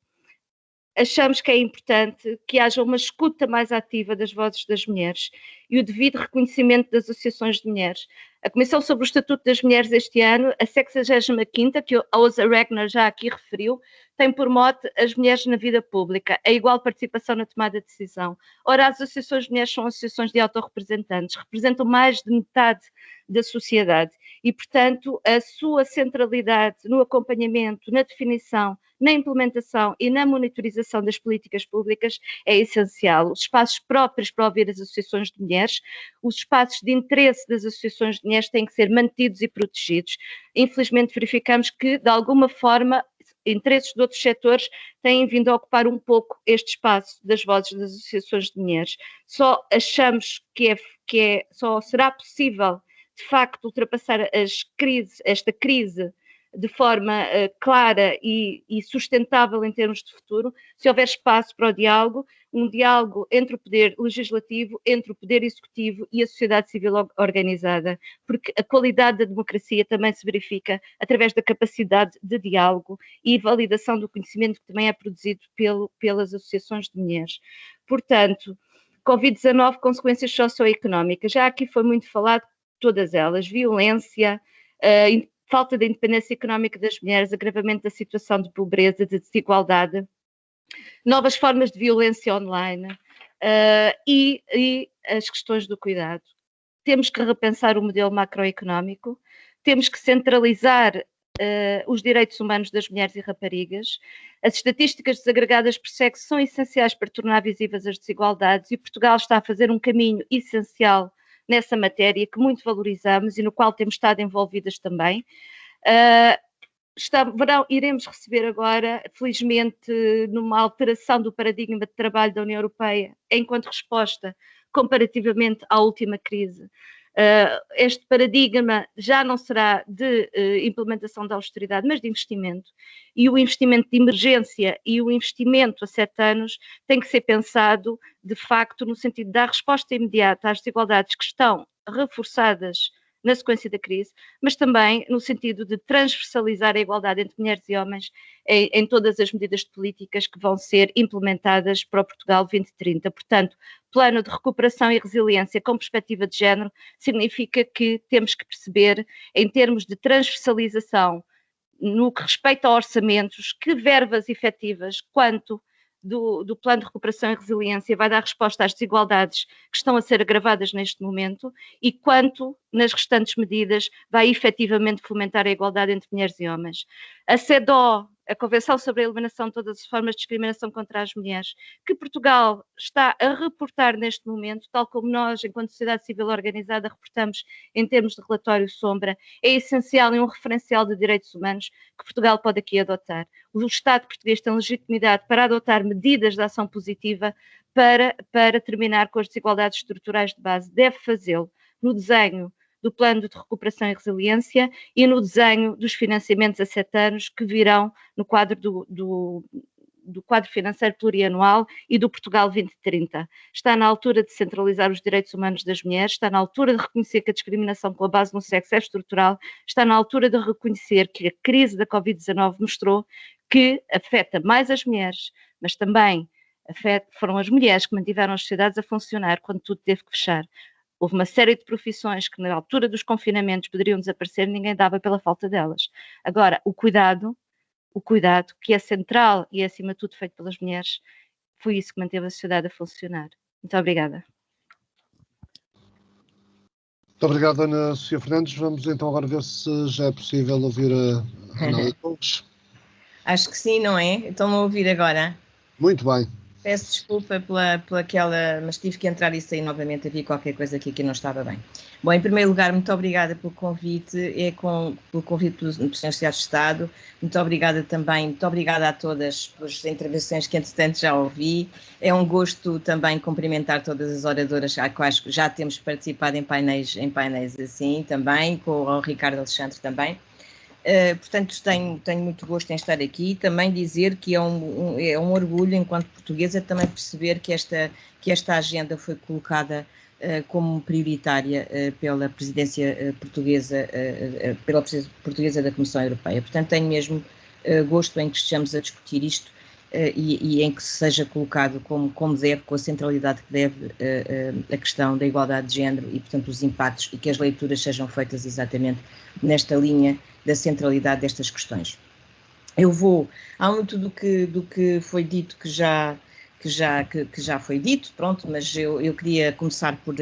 Achamos que é importante que haja uma escuta mais ativa das vozes das mulheres e o devido reconhecimento das associações de mulheres. A Comissão sobre o Estatuto das Mulheres este ano, a 65ª, que a Åsa Regner já aqui referiu, tem por mote as mulheres na vida pública, a igual participação na tomada de decisão. Ora, as associações de mulheres são associações de autorrepresentantes, representam mais de metade da sociedade e, portanto, a sua centralidade no acompanhamento, na definição, na implementação e na monitorização das políticas públicas é essencial. Os espaços próprios para ouvir as associações de mulheres, os espaços de interesse das associações de mulheres têm que ser mantidos e protegidos. Infelizmente verificamos que, de alguma forma, interesses de outros setores têm vindo a ocupar um pouco este espaço das vozes das associações de mulheres. Só achamos que só será possível, de facto, ultrapassar esta crise de forma clara e sustentável em termos de futuro, se houver espaço para o diálogo, um diálogo entre o poder legislativo, entre o poder executivo e a sociedade civil organizada, porque a qualidade da democracia também se verifica através da capacidade de diálogo e validação do conhecimento que também é produzido pelas associações de mulheres. Portanto, Covid-19, consequências socioeconómicas, já aqui foi muito falado, todas elas, violência, falta de independência económica das mulheres, agravamento da situação de pobreza, de desigualdade, novas formas de violência online e as questões do cuidado. Temos que repensar o modelo macroeconómico, temos que centralizar os direitos humanos das mulheres e raparigas. As estatísticas desagregadas por sexo são essenciais para tornar visíveis as desigualdades e Portugal está a fazer um caminho essencial nessa matéria que muito valorizamos e no qual temos estado envolvidas também. Iremos receber agora, felizmente, numa alteração do paradigma de trabalho da União Europeia, enquanto resposta comparativamente à última crise. Este paradigma já não será de implementação da austeridade, mas de investimento. E o investimento de emergência e o investimento a 7 anos tem que ser pensado, de facto, no sentido de dar resposta imediata às desigualdades que estão reforçadas na sequência da crise, mas também no sentido de transversalizar a igualdade entre mulheres e homens em todas as medidas de políticas que vão ser implementadas para o Portugal 2030. Portanto, plano de recuperação e resiliência com perspectiva de género significa que temos que perceber, em termos de transversalização, no que respeita a orçamentos, que verbas efetivas, quanto do plano de recuperação e resiliência vai dar resposta às desigualdades que estão a ser agravadas neste momento e quanto, nas restantes medidas, vai efetivamente fomentar a igualdade entre mulheres e homens. A CEDAW, a Convenção sobre a Eliminação de Todas as Formas de Discriminação contra as Mulheres, que Portugal está a reportar neste momento, tal como nós, enquanto sociedade civil organizada, reportamos em termos de relatório sombra, é essencial e um referencial de direitos humanos que Portugal pode aqui adotar. O Estado português tem legitimidade para adotar medidas de ação positiva para terminar com as desigualdades estruturais de base. Deve fazê-lo no desenho do plano de recuperação e resiliência e no desenho dos financiamentos a 7 anos que virão no quadro do quadro financeiro plurianual e do Portugal 2030. Está na altura de centralizar os direitos humanos das mulheres, está na altura de reconhecer que a discriminação com base no sexo é estrutural, está na altura de reconhecer que a crise da Covid-19 mostrou que afeta mais as mulheres, mas também foram as mulheres que mantiveram as sociedades a funcionar quando tudo teve que fechar. Houve uma série de profissões que na altura dos confinamentos poderiam desaparecer, ninguém dava pela falta delas. Agora, o cuidado, que é central e é acima de tudo feito pelas mulheres, foi isso que manteve a sociedade a funcionar. Muito obrigada. Muito obrigado, Ana Sofia Fernandes. Vamos então agora ver se já é possível ouvir a Ana Torres. Acho que sim, não é? Estão a ouvir agora? Muito bem. Peço desculpa pela aquela, mas tive que entrar e sair novamente, havia qualquer coisa aqui que não estava bem. Bom, em primeiro lugar, muito obrigada pelo convite, pelo convite do Sr. Secretário de Estado, muito obrigada também, muito obrigada a todas pelas intervenções que entretanto já ouvi. É um gosto também cumprimentar todas as oradoras às quais já temos participado em painéis assim também, com o Ricardo Alexandre também. Portanto, tenho muito gosto em estar aqui. Também dizer que é um orgulho, enquanto portuguesa, também perceber que esta agenda foi colocada como prioritária pela presidência portuguesa da Comissão Europeia. Portanto, tenho mesmo gosto em que estejamos a discutir isto e em que seja colocado como deve, com a centralidade que deve, a questão da igualdade de género e, portanto, os impactos, e que as leituras sejam feitas exatamente nesta linha da centralidade destas questões. Há muito do que foi dito que já foi dito, pronto, mas eu queria começar por,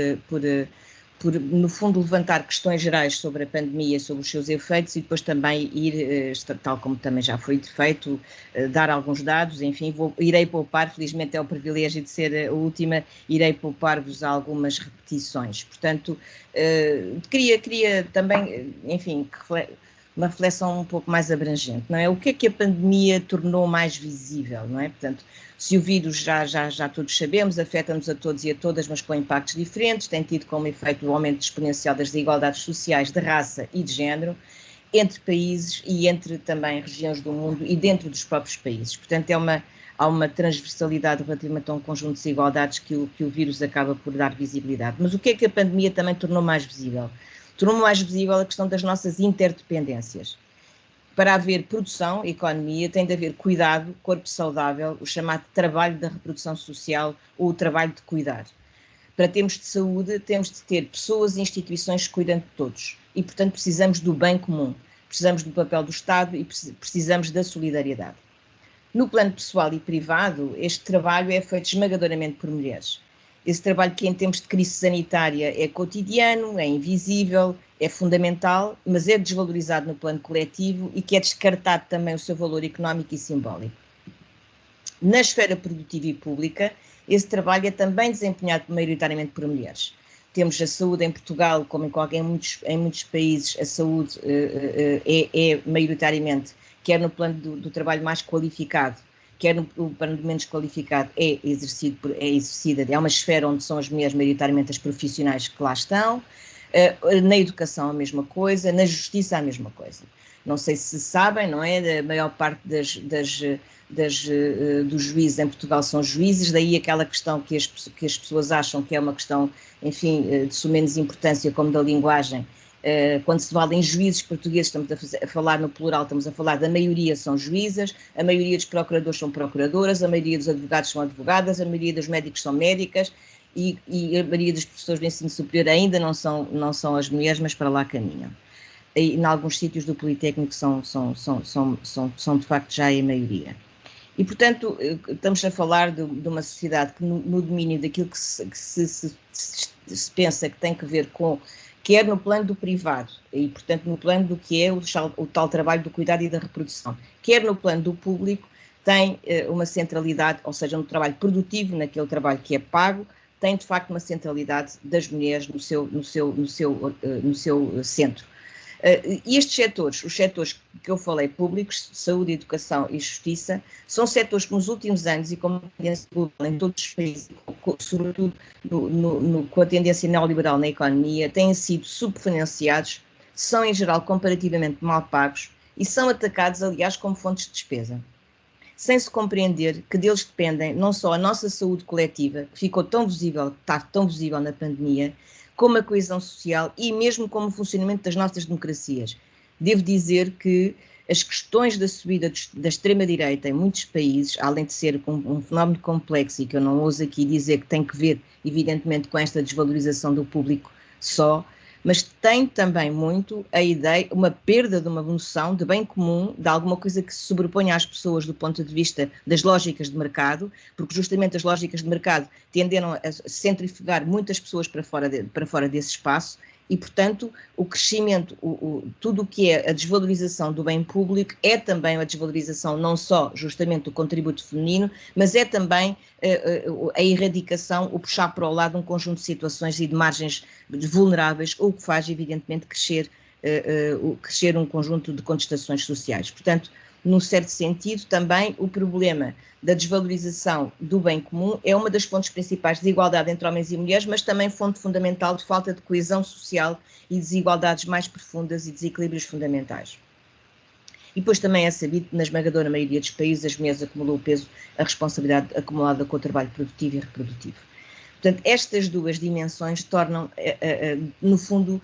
no fundo, levantar questões gerais sobre a pandemia, sobre os seus efeitos e depois também ir, tal como também já foi feito, dar alguns dados, enfim, irei poupar, felizmente é o privilégio de ser a última, irei poupar-vos algumas repetições. Portanto, queria também, enfim, uma reflexão um pouco mais abrangente, não é? O que é que a pandemia tornou mais visível, não é? Portanto, se o vírus já todos sabemos, afeta-nos a todos e a todas, mas com impactos diferentes, tem tido como efeito o aumento exponencial das desigualdades sociais de raça e de género, entre países e entre também regiões do mundo e dentro dos próprios países. Portanto, há uma transversalidade relativamente a um conjunto de desigualdades que o vírus acaba por dar visibilidade. Mas o que é que a pandemia também tornou mais visível? Tornou mais visível a questão das nossas interdependências. Para haver produção, economia, tem de haver cuidado, corpo saudável, o chamado trabalho da reprodução social ou o trabalho de cuidar. Para termos de saúde, temos de ter pessoas e instituições que cuidam de todos. E, portanto, precisamos do bem comum, precisamos do papel do Estado e precisamos da solidariedade. No plano pessoal e privado, este trabalho é feito esmagadoramente por mulheres. Esse trabalho que em tempos de crise sanitária é cotidiano, é invisível, é fundamental, mas é desvalorizado no plano coletivo e que é descartado também o seu valor económico e simbólico. Na esfera produtiva e pública, esse trabalho é também desempenhado maioritariamente por mulheres. Temos a saúde em Portugal, como em muitos países, a saúde é maioritariamente, quer no plano do trabalho mais qualificado, quer no plano menos qualificado, é exercida, é uma esfera onde são as mulheres maioritariamente as profissionais que lá estão, na educação a mesma coisa, na justiça a mesma coisa. Não sei se sabem, não é? A maior parte dos juízes em Portugal são juízes, daí aquela questão que as pessoas acham que é uma questão, enfim, de menos importância, como da linguagem. Quando se fala em juízes portugueses, estamos a falar no plural, estamos a falar da maioria são juízas, a maioria dos procuradores são procuradoras, a maioria dos advogados são advogadas, a maioria dos médicos são médicas e a maioria dos professores do ensino superior ainda não são as mulheres, mas para lá caminham. E em alguns sítios do Politécnico são de facto já a maioria. E, portanto, estamos a falar de uma sociedade que no domínio daquilo que se pensa que tem que ver com, quer no plano do privado, e, portanto, no plano do que é o tal trabalho do cuidado e da reprodução, quer no plano do público, tem uma centralidade, ou seja, no trabalho produtivo, naquele trabalho que é pago, tem, de facto, uma centralidade das mulheres no seu centro. E estes setores, os setores que eu falei, públicos, saúde, educação e justiça, são setores que nos últimos anos, e como tendência global em todos os países, sobretudo com a tendência neoliberal na economia, têm sido subfinanciados, são em geral comparativamente mal pagos e são atacados, aliás, como fontes de despesa. sem se compreender que deles dependem não só a nossa saúde coletiva, que ficou tão visível, está tão visível na pandemia, como a coesão social e mesmo como o funcionamento das nossas democracias. Devo dizer que as questões da subida da extrema-direita em muitos países, além de ser um fenómeno complexo e que eu não ouso aqui dizer que tem que ver, evidentemente, com esta desvalorização do público só, mas tem também muito a ideia, uma perda de uma noção de bem comum, de alguma coisa que se sobreponha às pessoas do ponto de vista das lógicas de mercado, porque justamente as lógicas de mercado tenderam a centrifugar muitas pessoas para fora desse espaço e, portanto, o crescimento, tudo o que é a desvalorização do bem público é também a desvalorização não só justamente do contributo feminino, mas é também a erradicação, o puxar para o lado um conjunto de situações e de margens vulneráveis, o que faz evidentemente crescer um conjunto de contestações sociais. Portanto, num certo sentido, também o problema da desvalorização do bem comum é uma das fontes principais de desigualdade entre homens e mulheres, mas também fonte fundamental de falta de coesão social e desigualdades mais profundas e desequilíbrios fundamentais. E depois também é sabido que na esmagadora maioria dos países as mulheres acumulam o peso, a responsabilidade acumulada com o trabalho produtivo e reprodutivo. Portanto, estas duas dimensões tornam, no fundo,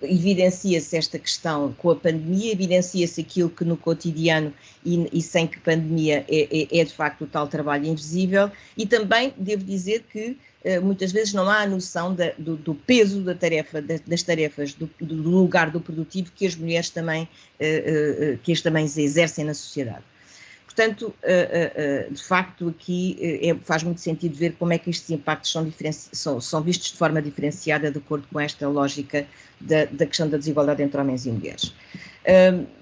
evidencia-se esta questão com a pandemia, evidencia-se aquilo que no cotidiano e sem que pandemia é de facto o tal trabalho invisível, e também devo dizer que muitas vezes não há a noção do peso da tarefa, das tarefas, do lugar do produtivo que as mulheres também exercem na sociedade. Portanto, de facto, aqui faz muito sentido ver como é que estes impactos são vistos de forma diferenciada de acordo com esta lógica da questão da desigualdade entre homens e mulheres.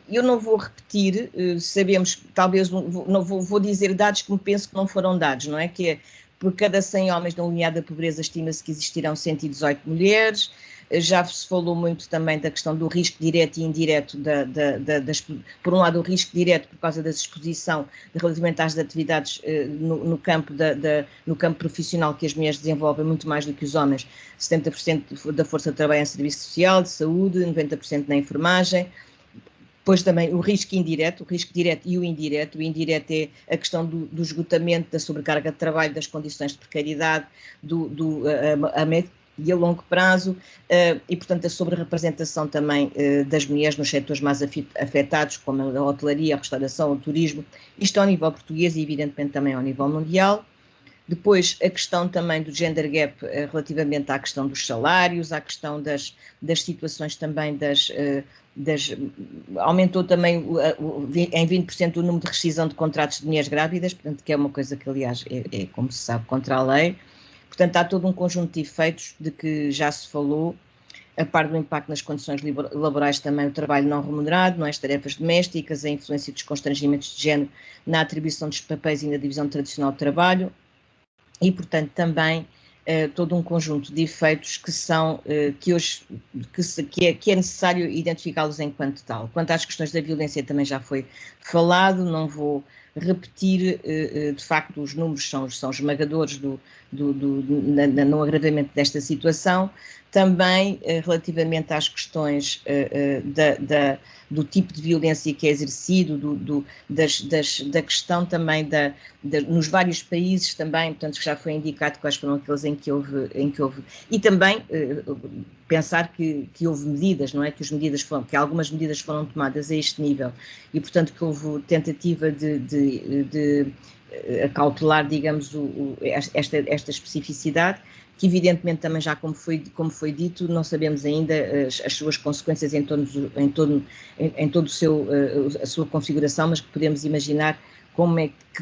Eu não vou repetir, sabemos, talvez, não vou dizer dados que me penso que não foram dados, não é? Que é, por cada 100 homens no limiar da pobreza, estima-se que existirão 118 mulheres. Já se falou muito também da questão do risco direto e indireto, por um lado o risco direto por causa da exposição relativamente às atividades no campo profissional que as mulheres desenvolvem muito mais do que os homens, 70% da força de trabalho em serviço social, de saúde, 90% na enfermagem. Depois também o risco indireto, o risco direto e o indireto é a questão do esgotamento, da sobrecarga de trabalho, das condições de precariedade, a médio e a longo prazo, e portanto a sobre-representação também das mulheres nos setores mais afetados, como a hotelaria, a restauração, o turismo, isto ao nível português e evidentemente também ao nível mundial. Depois a questão também do gender gap relativamente à questão dos salários, à questão das situações também aumentou também em 20% o número de rescisão de contratos de mulheres grávidas, portanto que é uma coisa que aliás é como se sabe contra a lei. Portanto, há todo um conjunto de efeitos de que já se falou, a par do impacto nas condições laborais também o trabalho não remunerado, as tarefas domésticas, a influência dos constrangimentos de género na atribuição dos papéis e na divisão tradicional do trabalho e, portanto, também todo um conjunto de efeitos que é necessário identificá-los enquanto tal. Quanto às questões da violência também já foi falado, não vou repetir, de facto os números são esmagadores no agravamento desta situação, também relativamente às questões do tipo de violência que é exercido, da questão também nos vários países também, portanto já foi indicado quais foram aqueles em que houve e também pensar que houve medidas, não é? Que algumas medidas foram tomadas a este nível e portanto que houve tentativa de acautelar, digamos, esta especificidade, que evidentemente também já como foi dito, não sabemos ainda as suas consequências em todo a sua configuração, mas que podemos imaginar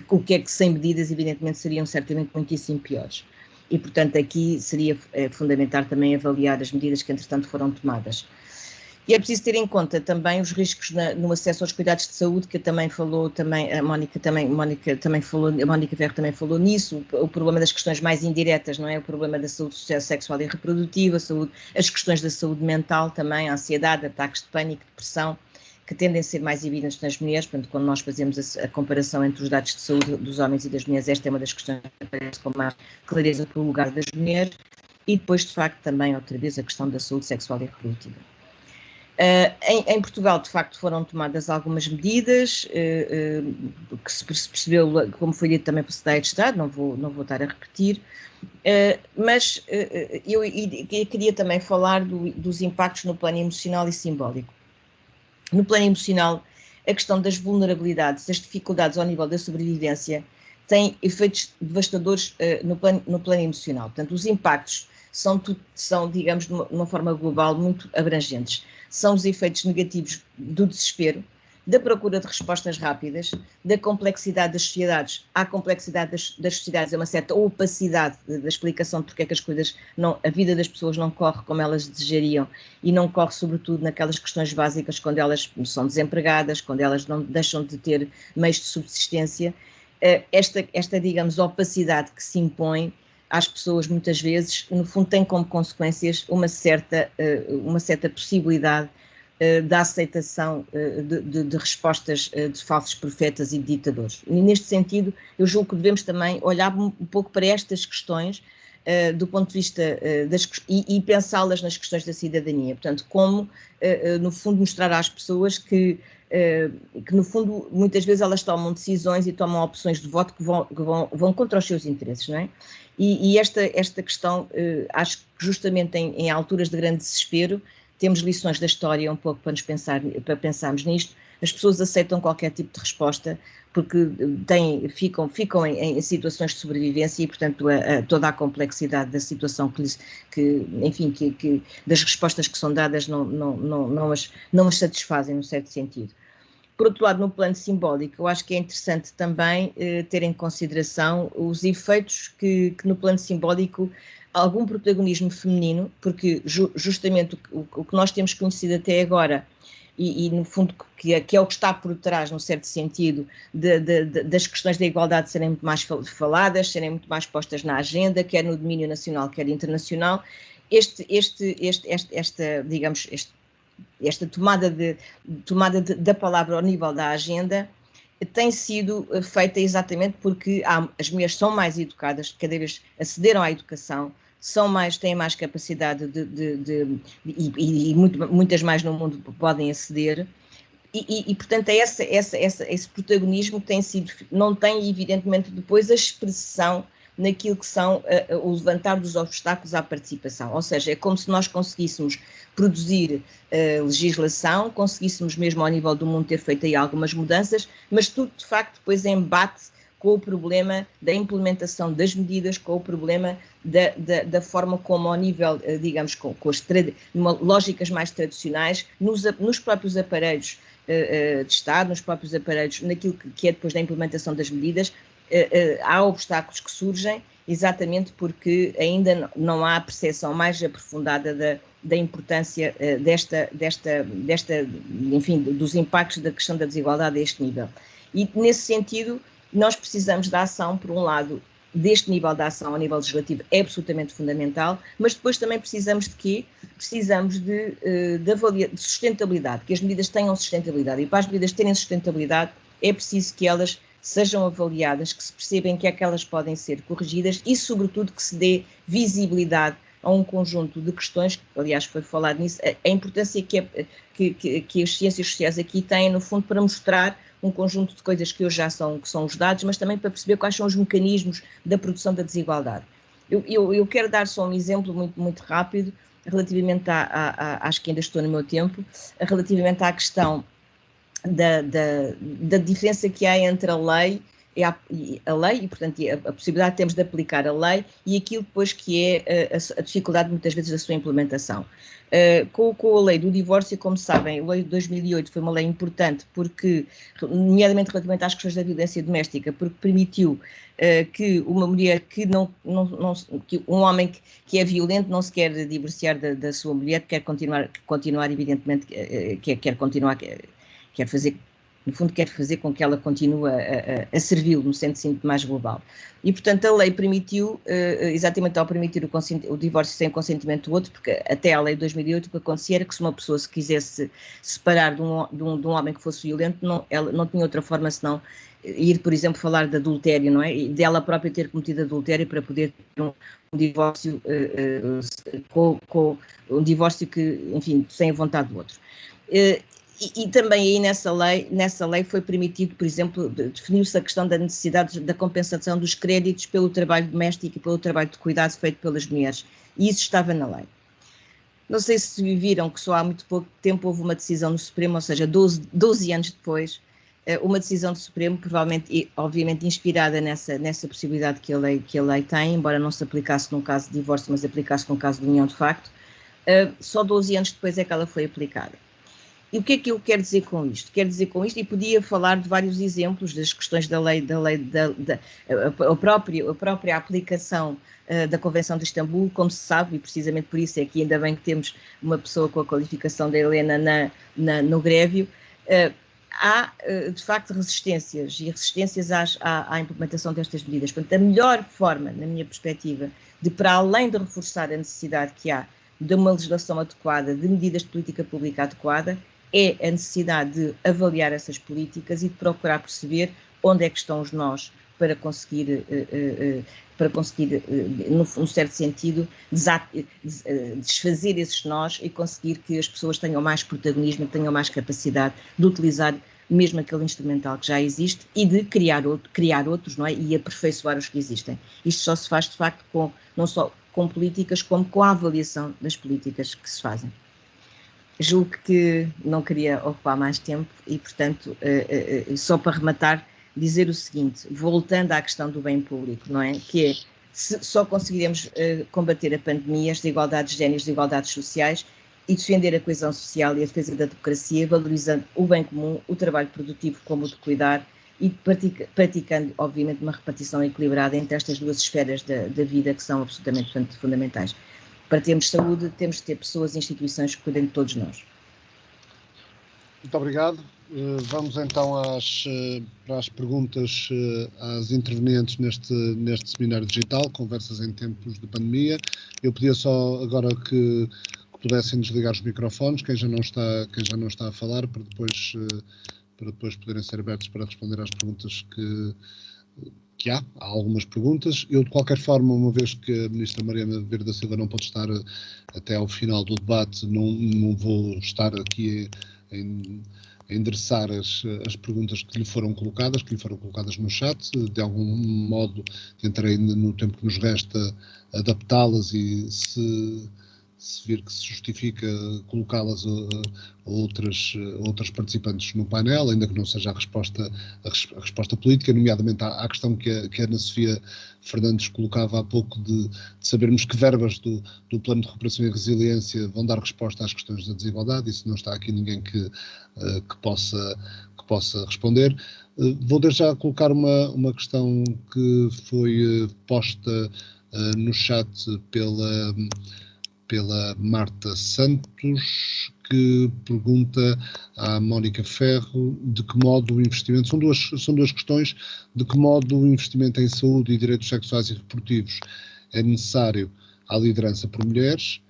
o que é que sem medidas evidentemente seriam certamente muitíssimo piores. E portanto aqui seria fundamental também avaliar as medidas que entretanto foram tomadas. E é preciso ter em conta também os riscos no acesso aos cuidados de saúde, que também falou, a Mónica Ferro também falou nisso, o problema das questões mais indiretas, não é? O problema da saúde sexual e reprodutiva, as questões da saúde mental também, a ansiedade, ataques de pânico, depressão, que tendem a ser mais evidentes nas mulheres, portanto, quando nós fazemos a comparação entre os dados de saúde dos homens e das mulheres, esta é uma das questões que aparece com mais clareza pelo lugar das mulheres, e depois, de facto, também, outra vez, a questão da saúde sexual e reprodutiva. Em Portugal, de facto, foram tomadas algumas medidas que se percebeu, como foi dito também pelo Secretário de Estado, não vou estar a repetir, mas eu queria também falar dos impactos no plano emocional e simbólico. No plano emocional, a questão das vulnerabilidades, das dificuldades ao nível da sobrevivência, tem efeitos devastadores no plano emocional. Portanto, os impactos são, digamos, de uma forma global, muito abrangentes. São os efeitos negativos do desespero, da procura de respostas rápidas, da complexidade das sociedades. A complexidade das sociedades é uma certa opacidade da explicação de porque é que as coisas a vida das pessoas não corre como elas desejariam, e não corre sobretudo naquelas questões básicas, quando elas são desempregadas, quando elas não deixam de ter meios de subsistência. Esta, digamos, opacidade que se impõe às pessoas, muitas vezes, no fundo, tem como consequências uma certa possibilidade da aceitação de respostas de falsos profetas e de ditadores. E, neste sentido, eu julgo que devemos também olhar um pouco para estas questões do ponto de vista e pensá-las nas questões da cidadania. Portanto, como, no fundo, mostrar às pessoas que, no fundo, muitas vezes elas tomam decisões e tomam opções de voto que vão contra os seus interesses, não é? E esta questão, acho que justamente em alturas de grande desespero, temos lições da história um pouco para pensarmos nisto. As pessoas aceitam qualquer tipo de resposta porque ficam em situações de sobrevivência e, portanto, toda a complexidade da situação que das respostas que são dadas não as satisfazem, num certo sentido. Por outro lado, no plano simbólico, eu acho que é interessante também ter em consideração os efeitos que no plano simbólico algum protagonismo feminino, porque justamente o que nós temos conhecido até agora, e no fundo que é o que está por trás, num certo sentido, das questões da igualdade serem muito mais faladas, serem muito mais postas na agenda, quer no domínio nacional, quer internacional, esta tomada da palavra ao nível da agenda tem sido feita exatamente porque as mulheres são mais educadas, cada vez acederam à educação, têm mais capacidade e muitas mais no mundo podem aceder, e portanto esse protagonismo não tem evidentemente depois a expressão naquilo que são o levantar dos obstáculos à participação, ou seja, é como se nós conseguíssemos produzir legislação, conseguíssemos mesmo ao nível do mundo ter feito aí algumas mudanças, mas tudo de facto depois embate com o problema da implementação das medidas, com o problema da forma como ao nível, digamos, com as lógicas mais tradicionais, nos próprios aparelhos de Estado, nos próprios aparelhos, naquilo que é depois da implementação das medidas, há obstáculos que surgem exatamente porque ainda não há a percepção mais aprofundada da importância enfim, dos impactos da questão da desigualdade a este nível. E nesse sentido, nós precisamos da ação, por um lado, deste nível de ação a nível legislativo é absolutamente fundamental, mas depois também precisamos de quê? Precisamos de sustentabilidade, que as medidas tenham sustentabilidade, e para as medidas terem sustentabilidade é preciso que elas sejam avaliadas, que se percebam que é que elas podem ser corrigidas e, sobretudo, que se dê visibilidade a um conjunto de questões, aliás foi falado nisso, a importância que as ciências sociais aqui têm, no fundo, para mostrar um conjunto de coisas que hoje já são os dados, mas também para perceber quais são os mecanismos da produção da desigualdade. Eu quero dar só um exemplo muito, muito rápido, relativamente acho que ainda estou no meu tempo, relativamente à questão da diferença que há entre a lei e, portanto, a possibilidade que temos de aplicar a lei e aquilo depois que é a dificuldade muitas vezes da sua implementação. Com a lei do divórcio, como sabem, a lei de 2008 foi uma lei importante porque, nomeadamente relativamente às questões da violência doméstica, porque permitiu que uma mulher que que um homem que é violento não se quer divorciar da sua mulher, quer continuar evidentemente, quer fazer, no fundo, quer fazer com que ela continue a servi-lo no sentido mais global. E, portanto, a lei permitiu, exatamente ao permitir o divórcio sem consentimento do outro, porque até a lei de 2008 o que acontecia era que se uma pessoa se quisesse separar de um homem que fosse violento, ela não tinha outra forma senão ir, por exemplo, falar de adultério, não é? E dela própria ter cometido adultério para poder ter um divórcio, um divórcio que, enfim, sem a vontade do outro. E também aí nessa lei foi permitido, por exemplo, definir-se a questão da necessidade da compensação dos créditos pelo trabalho doméstico e pelo trabalho de cuidado feito pelas mulheres. E isso estava na lei. Não sei se viram que só há muito pouco tempo houve uma decisão no Supremo, ou seja, 12 anos depois, uma decisão do Supremo, provavelmente, obviamente, inspirada nessa possibilidade que a lei tem, embora não se aplicasse num caso de divórcio, mas aplicasse num caso de união de facto, só 12 anos depois é que ela foi aplicada. E o que é que eu quero dizer com isto? Quero dizer com isto, e podia falar de vários exemplos das questões a própria aplicação da Convenção de Istambul, como se sabe, e precisamente por isso é que ainda bem que temos uma pessoa com a qualificação da Helena no Grevio. Há, de facto, resistências à implementação destas medidas. Portanto, a melhor forma, na minha perspectiva, de, para além de reforçar a necessidade que há de uma legislação adequada, de medidas de política pública adequada, é a necessidade de avaliar essas políticas e de procurar perceber onde é que estão os nós para conseguir, num certo sentido, desfazer esses nós e conseguir que as pessoas tenham mais protagonismo, tenham mais capacidade de utilizar mesmo aquele instrumental que já existe e de criar outros, não é? E aperfeiçoar os que existem. Isto só se faz, de facto, não só com políticas, como com a avaliação das políticas que se fazem. Julgo que não queria ocupar mais tempo e, portanto, só para rematar, dizer o seguinte, voltando à questão do bem público, não é? Que é, só conseguiremos combater a pandemia, as desigualdades de género, as desigualdades sociais e defender a coesão social e a defesa da democracia, valorizando o bem comum, o trabalho produtivo como o de cuidar e praticando, obviamente, uma repartição equilibrada entre estas duas esferas da vida que são absolutamente fundamentais. Para termos saúde, temos de ter pessoas e instituições que cuidem de todos nós. Muito obrigado. Vamos então para as perguntas às intervenientes neste seminário digital, Conversas em Tempos de Pandemia. Eu pedia só agora que pudessem desligar os microfones, quem já não está a falar, para depois poderem ser abertos para responder às perguntas que há algumas perguntas. Eu, de qualquer forma, uma vez que a Ministra Mariana Vieira da Silva não pode estar até ao final do debate, não vou estar aqui a endereçar as perguntas que lhe foram colocadas no chat. De algum modo, tentarei, no tempo que nos resta, adaptá-las e, se vir que se justifica, colocá-las a outras participantes no painel, ainda que não seja a resposta política, nomeadamente à questão que a Ana Sofia Fernandes colocava há pouco de sabermos que verbas do Plano de Recuperação e Resiliência vão dar resposta às questões da desigualdade. Isso não está aqui ninguém que possa responder. Vou deixar colocar uma questão que foi posta no chat pela Marta Santos, que pergunta à Mónica Ferro de que modo o investimento, são duas questões, de que modo o investimento em saúde e direitos sexuais e reprodutivos é necessário à liderança por mulheres,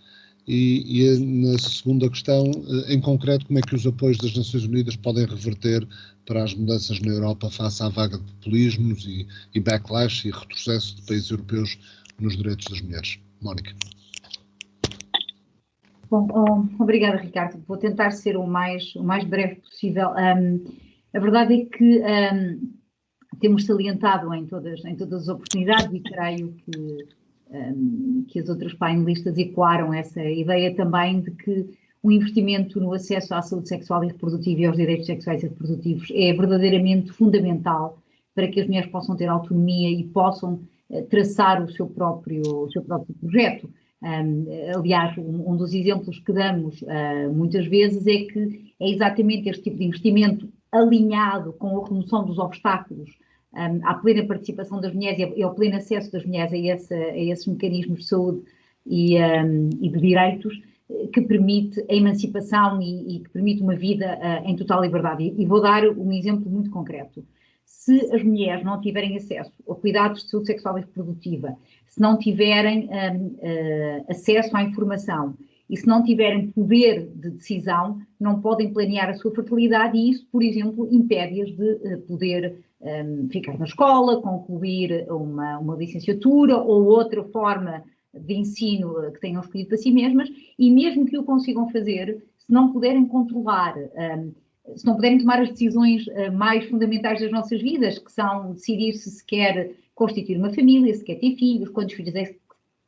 e na segunda questão, em concreto, como é que os apoios das Nações Unidas podem reverter para as mudanças na Europa face à vaga de populismos e backlash e retrocesso de países europeus nos direitos das mulheres. Mónica. Bom, obrigada, Ricardo. Vou tentar ser o mais breve possível. A verdade é que temos salientado em todas as oportunidades, e creio que as outras painelistas ecoaram essa ideia também de que o investimento no acesso à saúde sexual e reprodutiva e aos direitos sexuais e reprodutivos é verdadeiramente fundamental para que as mulheres possam ter autonomia e possam traçar o seu próprio projeto. Aliás, um dos exemplos que damos muitas vezes é que é exatamente este tipo de investimento alinhado com a remoção dos obstáculos à plena participação das mulheres e ao pleno acesso das mulheres a esses mecanismos de saúde e de direitos que permite a emancipação e que permite uma vida em total liberdade. E vou dar um exemplo muito concreto. Se as mulheres não tiverem acesso a cuidados de saúde sexual e reprodutiva, se não tiverem acesso à informação e se não tiverem poder de decisão, não podem planear a sua fertilidade e isso, por exemplo, impede-as de poder ficar na escola, concluir uma licenciatura ou outra forma de ensino que tenham escolhido para si mesmas, e mesmo que o consigam fazer, se não puderem controlar, se não puderem tomar as decisões mais fundamentais das nossas vidas, que são decidir se quer constituir uma família, se quer ter filhos, quantos filhos é que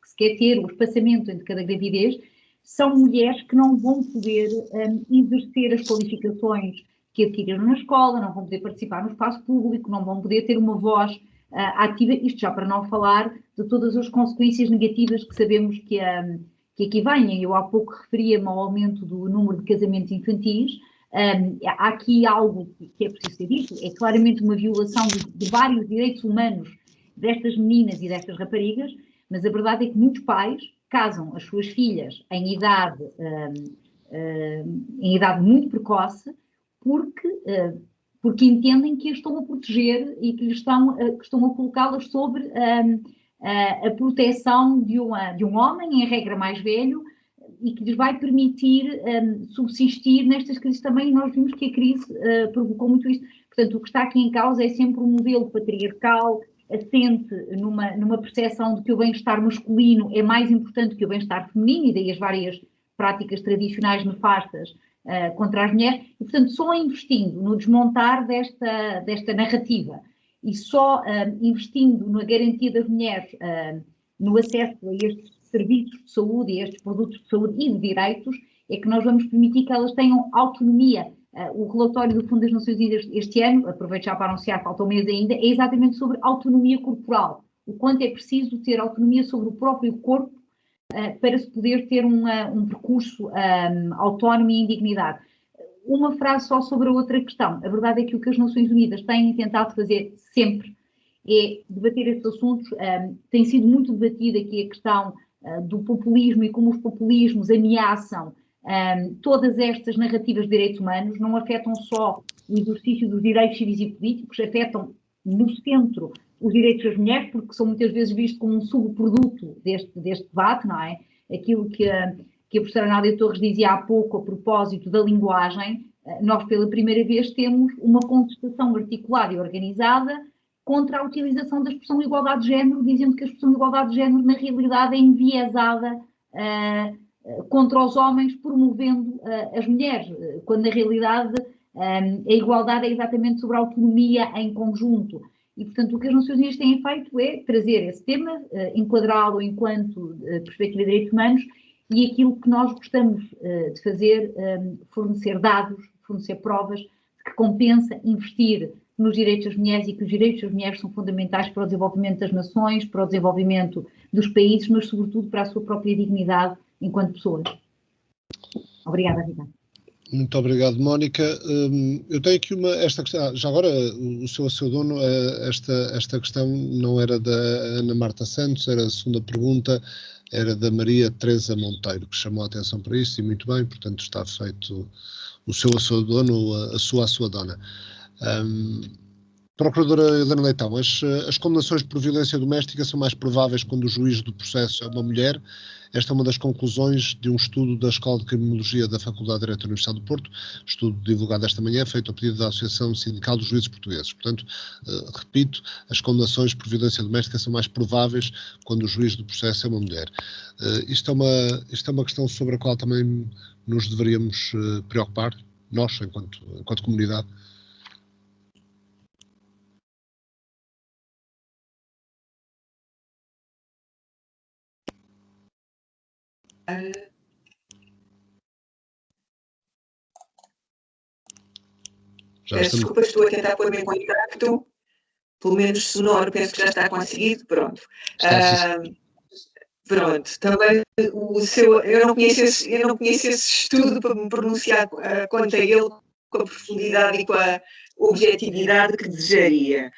se quer ter, o espaçamento entre cada gravidez, são mulheres que não vão poder exercer as qualificações que adquiriram na escola, não vão poder participar no espaço público, não vão poder ter uma voz ativa, isto já para não falar de todas as consequências negativas que sabemos que aqui vêm. Eu há pouco referia-me ao aumento do número de casamentos infantis. Há aqui algo que é preciso ser dito, é claramente uma violação de vários direitos humanos destas meninas e destas raparigas, mas a verdade é que muitos pais casam as suas filhas em idade muito precoce porque entendem que as estão a proteger e que estão a colocá-las sobre a proteção de um homem, em regra mais velho, e que lhes vai permitir subsistir nestas crises também, e nós vimos que a crise provocou muito isto. Portanto, o que está aqui em causa é sempre um modelo patriarcal, assente numa percepção de que o bem-estar masculino é mais importante que o bem-estar feminino, e daí as várias práticas tradicionais nefastas contra as mulheres, e portanto só investindo no desmontar desta narrativa e só investindo na garantia das mulheres no acesso a estes serviços de saúde e a estes produtos de saúde e de direitos, é que nós vamos permitir que elas tenham autonomia. O relatório do Fundo das Nações Unidas este ano, aproveito já para anunciar, falta um mês ainda, é exatamente sobre autonomia corporal, o quanto é preciso ter autonomia sobre o próprio corpo para se poder ter um percurso autónomo e em dignidade. Uma frase só sobre a outra questão. A verdade é que o que as Nações Unidas têm tentado fazer sempre é debater estes assuntos. Tem sido muito debatida aqui a questão do populismo e como os populismos ameaçam todas estas narrativas de direitos humanos. Não afetam só o exercício dos direitos civis e políticos, afetam no centro os direitos das mulheres, porque são muitas vezes vistos como um subproduto deste debate, não é? Aquilo que a professora Nádia Torres dizia há pouco a propósito da linguagem, nós pela primeira vez temos uma contestação articulada e organizada contra a utilização da expressão igualdade de género, dizendo que a expressão igualdade de género na realidade é enviesada contra os homens, promovendo as mulheres, quando na realidade a igualdade é exatamente sobre a autonomia em conjunto. E, portanto, o que as Nações Unidas têm feito é trazer esse tema, enquadrá-lo enquanto perspectiva de direitos humanos, e aquilo que nós gostamos de fazer, fornecer dados, fornecer provas de que compensa investir nos direitos das mulheres e que os direitos das mulheres são fundamentais para o desenvolvimento das nações, para o desenvolvimento dos países, mas sobretudo para a sua própria dignidade enquanto pessoas. Obrigada, Rita. Muito obrigado, Mónica. Eu tenho aqui esta questão, já agora o seu dono, esta questão não era da Ana Marta Santos, era a segunda pergunta, era da Maria Teresa Monteiro, que chamou a atenção para isto, e muito bem, portanto está feito o seu dono, a sua dona. Procuradora Helena Leitão, as condenações por violência doméstica são mais prováveis quando o juiz do processo é uma mulher. Esta é uma das conclusões de um estudo da Escola de Criminologia da Faculdade de Direito da Universidade do Porto, estudo divulgado esta manhã, feito a pedido da Associação Sindical dos Juízes Portugueses. Portanto, repito, as condenações por violência doméstica são mais prováveis quando o juiz do processo é uma mulher. Isto é uma questão sobre a qual também nos deveríamos preocupar, nós, enquanto comunidade. Desculpa, estou a tentar pôr-me em contacto, pelo menos sonoro, penso que já está conseguido, pronto. Pronto, também eu não conheço esse estudo para me pronunciar quanto a ele com a profundidade e com a objetividade que desejaria.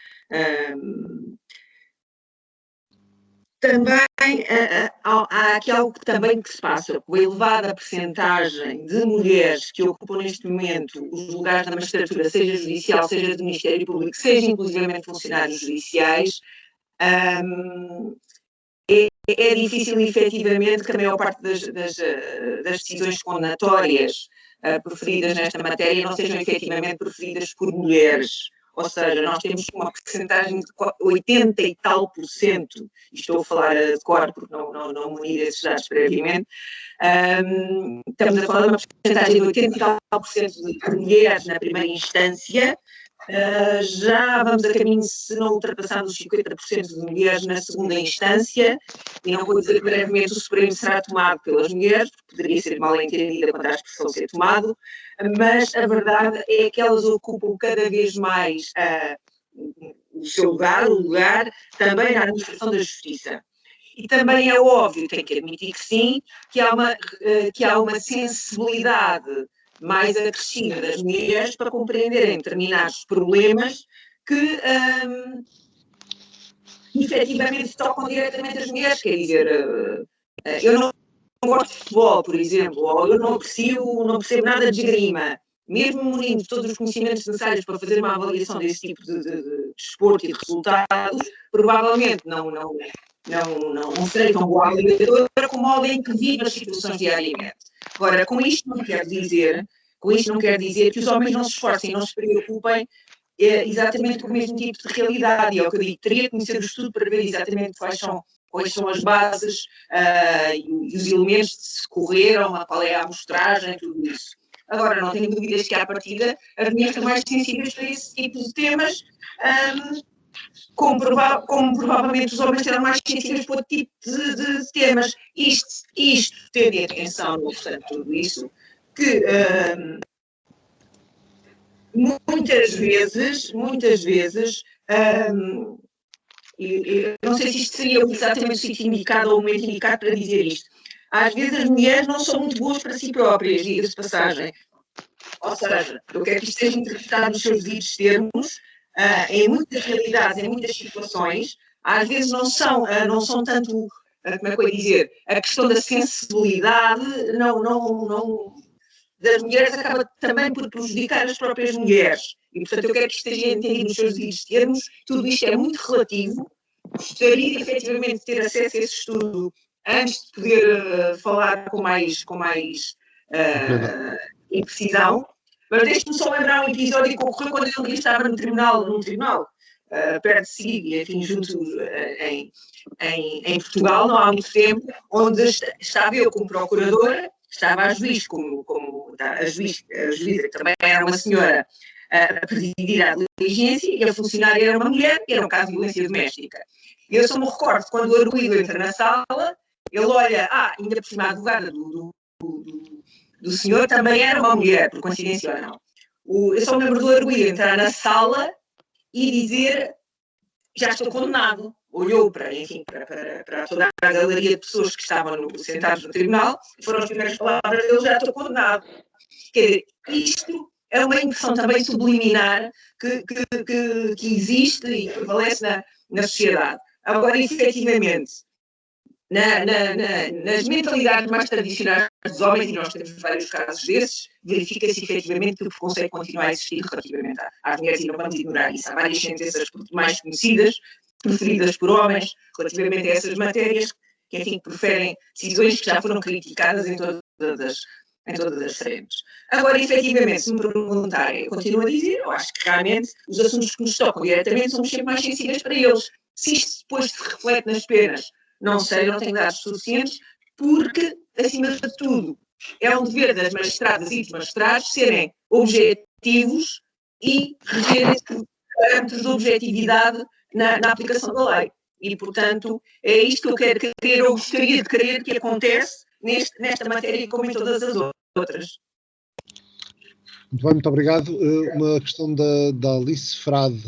Também há aqui algo também que se passa, com a elevada percentagem de mulheres que ocupam neste momento os lugares da magistratura, seja judicial, seja do Ministério Público, seja inclusivamente funcionários judiciais, é difícil efetivamente que a maior parte das decisões condenatórias proferidas nesta matéria não sejam efetivamente proferidas por mulheres ou seja, nós temos uma percentagem de 80 e tal %, e estou a falar de cor porque não uni esses dados previamente, estamos a falar de uma percentagem de 80 e tal % de mulheres na primeira instância, já vamos a caminho, se não ultrapassarmos os 50% de mulheres na segunda instância, e não vou dizer que brevemente o Supremo será tomado pelas mulheres, porque poderia ser mal entendida quando a expressão ser tomado, mas a verdade é que elas ocupam cada vez mais o seu lugar, o lugar também na administração da justiça. E também é óbvio, tenho que admitir que sim, que há uma sensibilidade mais acrescida das mulheres para compreenderem determinados problemas que efetivamente tocam diretamente as mulheres. Quer dizer, eu não gosto de futebol, por exemplo, ou eu não percebo nada de esgrima, mesmo munindo todos os conhecimentos necessários para fazer uma avaliação desse tipo de desporto e de resultados, provavelmente não serei tão boa avaliadora como alguém que vive as situações diariamente. Agora, com isto não quer dizer que os homens não se esforcem, não se preocupem exatamente com o mesmo tipo de realidade. E é o que eu digo, teria que conhecer o estudo para ver exatamente quais são as bases e os elementos que se correram, qual é a amostragem, tudo isso. Agora, não tenho dúvidas que, à partida, as mulheres estão mais sensíveis para esse tipo de temas, como provavelmente os homens serão mais sensíveis para outro tipo de temas. Isto tendo em atenção, no obstante tudo isso, que muitas vezes, eu não sei se isto seria exatamente o sítio indicado ou o momento indicado para dizer isto. Às vezes as mulheres não são muito boas para si próprias, diga-se de passagem. Ou seja, eu quero que isto seja interpretado nos seus devidos termos, em muitas realidades, em muitas situações, às vezes não são tanto, como é que eu ia dizer, a questão da sensibilidade das mulheres acaba também por prejudicar as próprias mulheres. E, portanto, eu quero que isto esteja entendido nos seus devidos termos. Tudo isto é muito relativo. Gostaria, efetivamente, de ter acesso a esse estudo antes de poder falar com mais imprecisão. Mas deixe-me só lembrar um episódio que ocorreu quando eu estava num tribunal perto de Síria, enfim, junto em Portugal, não há muito tempo, onde estava eu como procuradora, estava a juiz, a juíza, que também era uma senhora, a presidir a diligência, e a funcionária era uma mulher, e era um caso de violência doméstica. E eu só me recordo, quando o arguido entra na sala, ele olha, ainda por cima a advogada do senhor também era uma mulher, por coincidência ou não. Eu só me lembro do arguido entrar na sala e dizer, já estou condenado. Olhou para toda a galeria de pessoas que estavam sentados no tribunal, e foram as primeiras palavras dele, já estou condenado. Quer dizer, isto é uma impressão também subliminar que existe e prevalece na sociedade. Agora, efetivamente, nas mentalidades mais tradicionais dos homens, e nós temos vários casos desses, verifica-se efetivamente que o preconceito continua a existir relativamente às mulheres, e não vamos ignorar isso. Há várias sentenças mais conhecidas, preferidas por homens, relativamente a essas matérias, que, enfim, preferem decisões que já foram criticadas em todas as frentes. Agora, efetivamente, se me perguntarem, eu continuo a dizer, eu acho que realmente os assuntos que nos tocam diretamente somos sempre mais sensíveis para eles. Se isto depois se reflete nas penas, não sei, eu não tenho dados suficientes, porque, acima de tudo, é um dever das magistradas e dos magistrados serem objetivos e regerem parâmetros de objetividade na aplicação da lei. E, portanto, é isto que eu quero crer, ou gostaria de crer que acontece nesta matéria como em todas as outras. Muito bem, muito obrigado. Uma questão da Alice Frade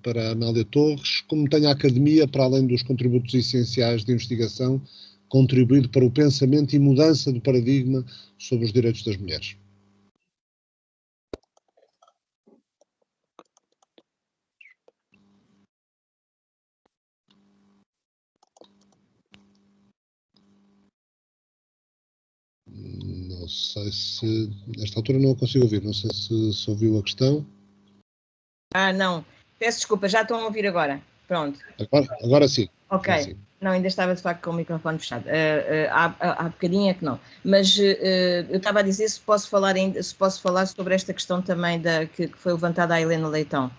para a Amélia Torres. Como tem a Academia, para além dos contributos essenciais de investigação, contribuído para o pensamento e mudança do paradigma sobre os direitos das mulheres? Não sei se, nesta altura não a consigo ouvir, não sei se ouviu a questão. Não, peço desculpa, já estão a ouvir agora, pronto. Agora sim. Ok, agora sim. Não, ainda estava de facto com o microfone fechado, há bocadinho é que não, mas eu estava a dizer se posso falar sobre esta questão também que foi levantada à Helena Leitão,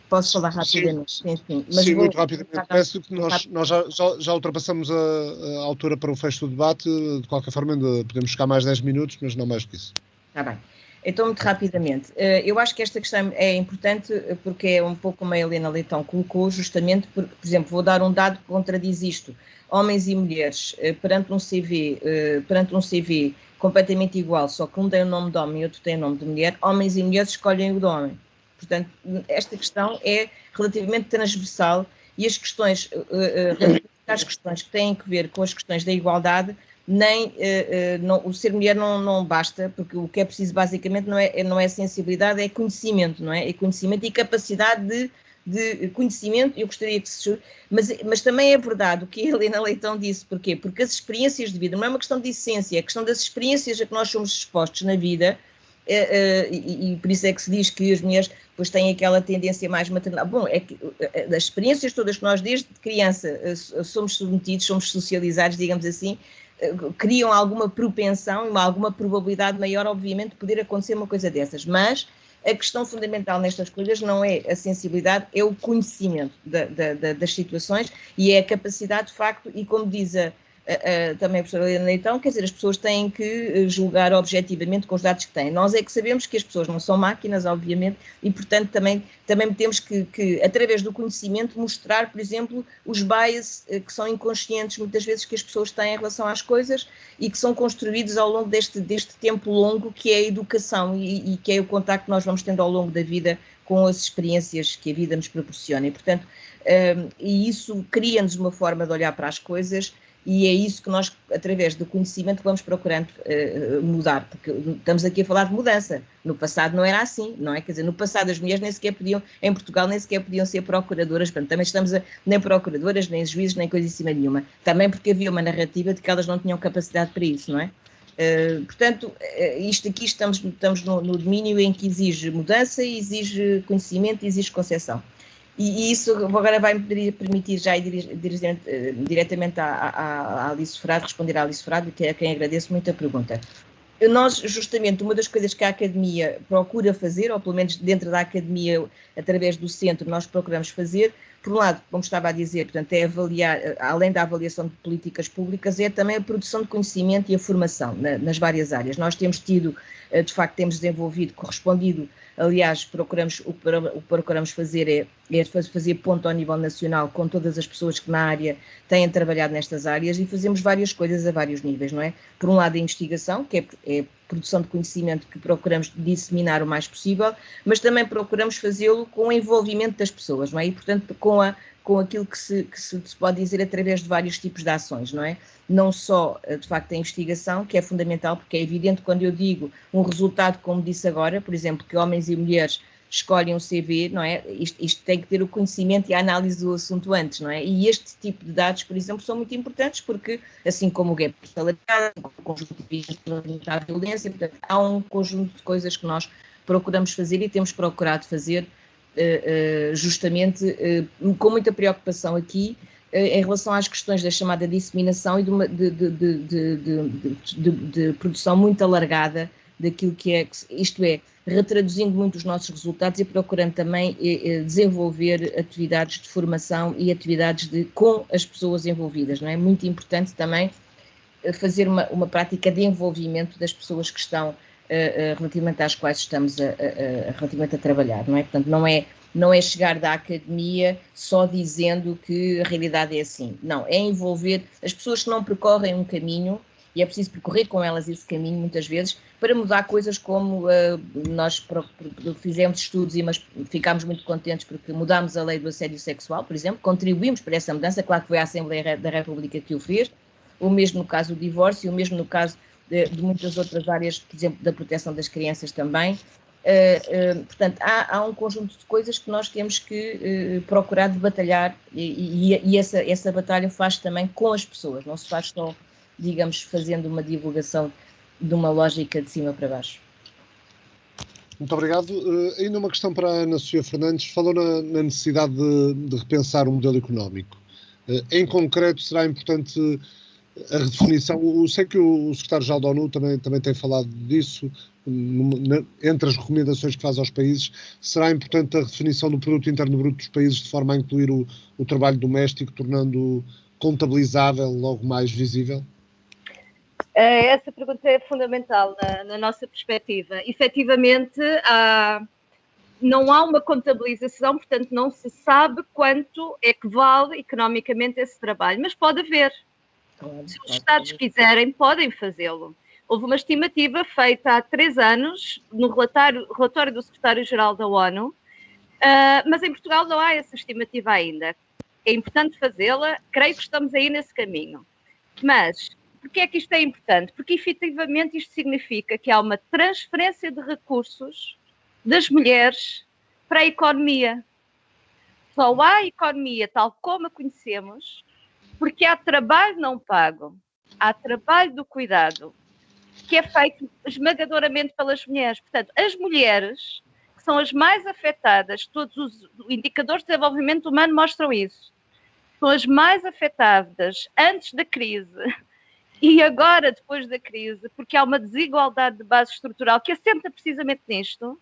Posso falar rapidamente? Sim. Mas sim, muito rapidamente. Peço que nós já ultrapassamos a altura para o fecho do debate. De qualquer forma, ainda podemos ficar mais 10 minutos, mas não mais que isso. Está bem. Então, muito rapidamente. Eu acho que esta questão é importante porque é um pouco como a Helena Leitão colocou, justamente, por exemplo, vou dar um dado que contradiz isto. Homens e mulheres, perante um CV completamente igual, só que um tem o nome de homem e outro tem o nome de mulher, homens e mulheres escolhem o de homem. Portanto, esta questão é relativamente transversal e as questões que têm a ver com as questões da igualdade, o ser mulher não basta, porque o que é preciso basicamente não é sensibilidade, é conhecimento, não é? É conhecimento e capacidade de conhecimento. Eu gostaria que se... Mas também é verdade o que a Helena Leitão disse. Porquê? Porque as experiências de vida, não é uma questão de essência, é a questão das experiências a que nós somos expostos na vida, e por isso é que se diz que as mulheres depois têm aquela tendência mais maternal. Bom, é que as experiências todas que nós desde criança somos submetidos, somos socializados, digamos assim, criam alguma propensão e alguma probabilidade maior, obviamente, de poder acontecer uma coisa dessas, mas a questão fundamental nestas coisas não é a sensibilidade, é o conhecimento das situações e é a capacidade, de facto, e como diz também a professora Helena Leitão, quer dizer, as pessoas têm que julgar objetivamente com os dados que têm. Nós é que sabemos que as pessoas não são máquinas, obviamente, e, portanto, também temos que, através do conhecimento, mostrar, por exemplo, os bias que são inconscientes, muitas vezes, que as pessoas têm em relação às coisas e que são construídos ao longo deste tempo longo, que é a educação e que é o contacto que nós vamos tendo ao longo da vida com as experiências que a vida nos proporciona. E, portanto, e isso cria-nos uma forma de olhar para as coisas. E é isso que nós, através do conhecimento, vamos procurando mudar, porque estamos aqui a falar de mudança. No passado não era assim, não é? Quer dizer, no passado as mulheres nem sequer podiam, em Portugal, nem sequer podiam ser procuradoras, portanto, também estamos nem procuradoras, nem juízes, nem coisa em cima nenhuma. Também porque havia uma narrativa de que elas não tinham capacidade para isso, não é? Portanto, isto aqui estamos no domínio em que exige mudança, exige conhecimento e exige concepção. E isso agora vai me permitir já ir diretamente à Alice Frade, responder à Alice Frade, que é a quem agradeço muito a pergunta. Nós, justamente, uma das coisas que a Academia procura fazer, ou pelo menos dentro da Academia, através do centro, nós procuramos fazer, por um lado, como estava a dizer, portanto, é avaliar, além da avaliação de políticas públicas, é também a produção de conhecimento e a formação nas várias áreas. Nós temos tido, de facto, temos desenvolvido, correspondido, aliás, o que procuramos fazer é fazer ponto ao nível nacional com todas as pessoas que na área têm trabalhado nestas áreas e fazemos várias coisas a vários níveis, não é? Por um lado, a investigação, que é produção de conhecimento que procuramos disseminar o mais possível, mas também procuramos fazê-lo com o envolvimento das pessoas, não é? E, portanto, com aquilo que se pode dizer através de vários tipos de ações, não é? Não só, de facto, a investigação, que é fundamental, porque é evidente quando eu digo um resultado, como disse agora, por exemplo, que homens e mulheres escolhem um CV, não é? Isto tem que ter o conhecimento e a análise do assunto antes, não é? E este tipo de dados, por exemplo, são muito importantes porque, assim como o gap salarial, o conjunto de vítimas da violência, portanto, há um conjunto de coisas que nós procuramos fazer e temos procurado fazer justamente com muita preocupação aqui em relação às questões da chamada disseminação e de produção muito alargada daquilo que é, isto é, retraduzindo muito os nossos resultados e procurando também desenvolver atividades de formação e atividades com as pessoas envolvidas, não é? Muito importante também fazer uma prática de envolvimento das pessoas que estão relativamente às quais estamos relativamente a trabalhar, não é? Portanto, não é chegar da academia só dizendo que a realidade é assim. Não, é envolver as pessoas que não percorrem um caminho, e é preciso percorrer com elas esse caminho muitas vezes, para mudar coisas como nós fizemos estudos mas ficámos muito contentes porque mudámos a lei do assédio sexual, por exemplo, contribuímos para essa mudança, claro que foi a Assembleia da República que o fez, o mesmo no caso do divórcio, o mesmo no caso de muitas outras áreas, por exemplo, da proteção das crianças também. Portanto, há um conjunto de coisas que nós temos que procurar de batalhar e essa batalha faz também com as pessoas, não se faz só, digamos, fazendo uma divulgação de uma lógica de cima para baixo. Muito obrigado. Ainda uma questão para a Ana Sofia Fernandes. Falou na necessidade de repensar o modelo económico. Em concreto, será importante A redefinição, eu sei que o secretário-geral da ONU também tem falado disso, entre as recomendações que faz aos países. Será importante a redefinição do produto interno bruto dos países de forma a incluir o trabalho doméstico, tornando-o contabilizável, logo mais visível? Essa pergunta é fundamental na nossa perspectiva. Efetivamente, não há uma contabilização, portanto não se sabe quanto é que vale economicamente esse trabalho, mas pode haver. Se os Estados quiserem, podem fazê-lo. Houve uma estimativa feita há 3 anos, no relatório do secretário-geral da ONU, mas em Portugal não há essa estimativa ainda. É importante fazê-la, creio que estamos aí nesse caminho. Mas, porquê é que isto é importante? Porque, efetivamente, isto significa que há uma transferência de recursos das mulheres para a economia. Só há economia tal como a conhecemos porque há trabalho não pago, há trabalho do cuidado, que é feito esmagadoramente pelas mulheres. Portanto, as mulheres, que são as mais afetadas, todos os indicadores de desenvolvimento humano mostram isso, são as mais afetadas antes da crise e agora depois da crise, porque há uma desigualdade de base estrutural que assenta precisamente nisto.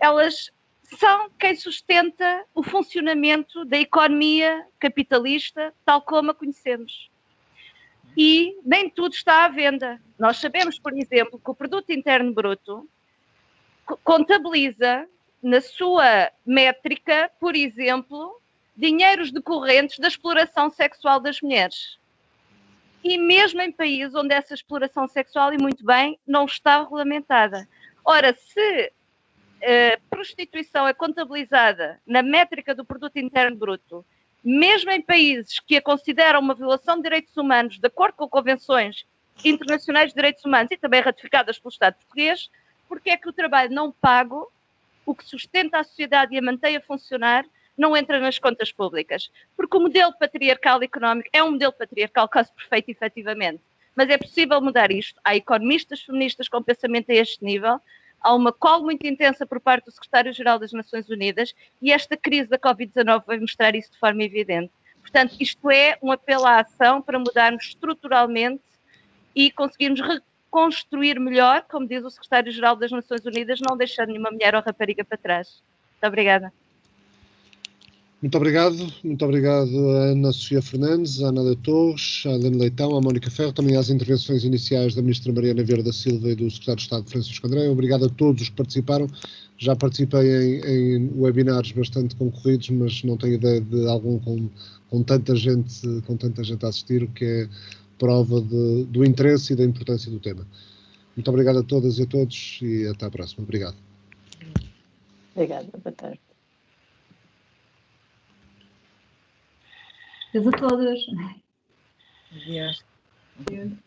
Elas são quem sustenta o funcionamento da economia capitalista tal como a conhecemos. E nem tudo está à venda. Nós sabemos, por exemplo, que o Produto Interno Bruto contabiliza na sua métrica, por exemplo, dinheiros decorrentes da exploração sexual das mulheres. E mesmo em países onde essa exploração sexual, e muito bem, não está regulamentada. Ora, se a prostituição é contabilizada na métrica do Produto Interno Bruto, mesmo em países que a consideram uma violação de direitos humanos, de acordo com convenções internacionais de direitos humanos e também ratificadas pelo Estado português, porque é que o trabalho não pago, o que sustenta a sociedade e a mantém a funcionar, não entra nas contas públicas? Porque o modelo patriarcal económico é um modelo patriarcal quase perfeito, efetivamente. Mas é possível mudar isto. Há economistas feministas com pensamento a este nível. Há uma call muito intensa por parte do secretário-geral das Nações Unidas e esta crise da Covid-19 vai mostrar isso de forma evidente. Portanto, isto é um apelo à ação para mudarmos estruturalmente e conseguirmos reconstruir melhor, como diz o secretário-geral das Nações Unidas, não deixando nenhuma mulher ou rapariga para trás. Muito obrigada. Muito obrigado a Ana Sofia Fernandes, a Ana da Torres, a Helena Leitão, a Mónica Ferro, também às intervenções iniciais da Ministra Mariana Vieira da Silva e do Secretário de Estado Francisco André. Obrigado a todos os que participaram. Já participei em webinars bastante concorridos, mas não tenho ideia de algum com tanta gente a assistir, o que é prova do interesse e da importância do tema. Muito obrigado a todas e a todos e até à próxima. Obrigado. Obrigada, boa tarde. Adeus a todos. Adeus.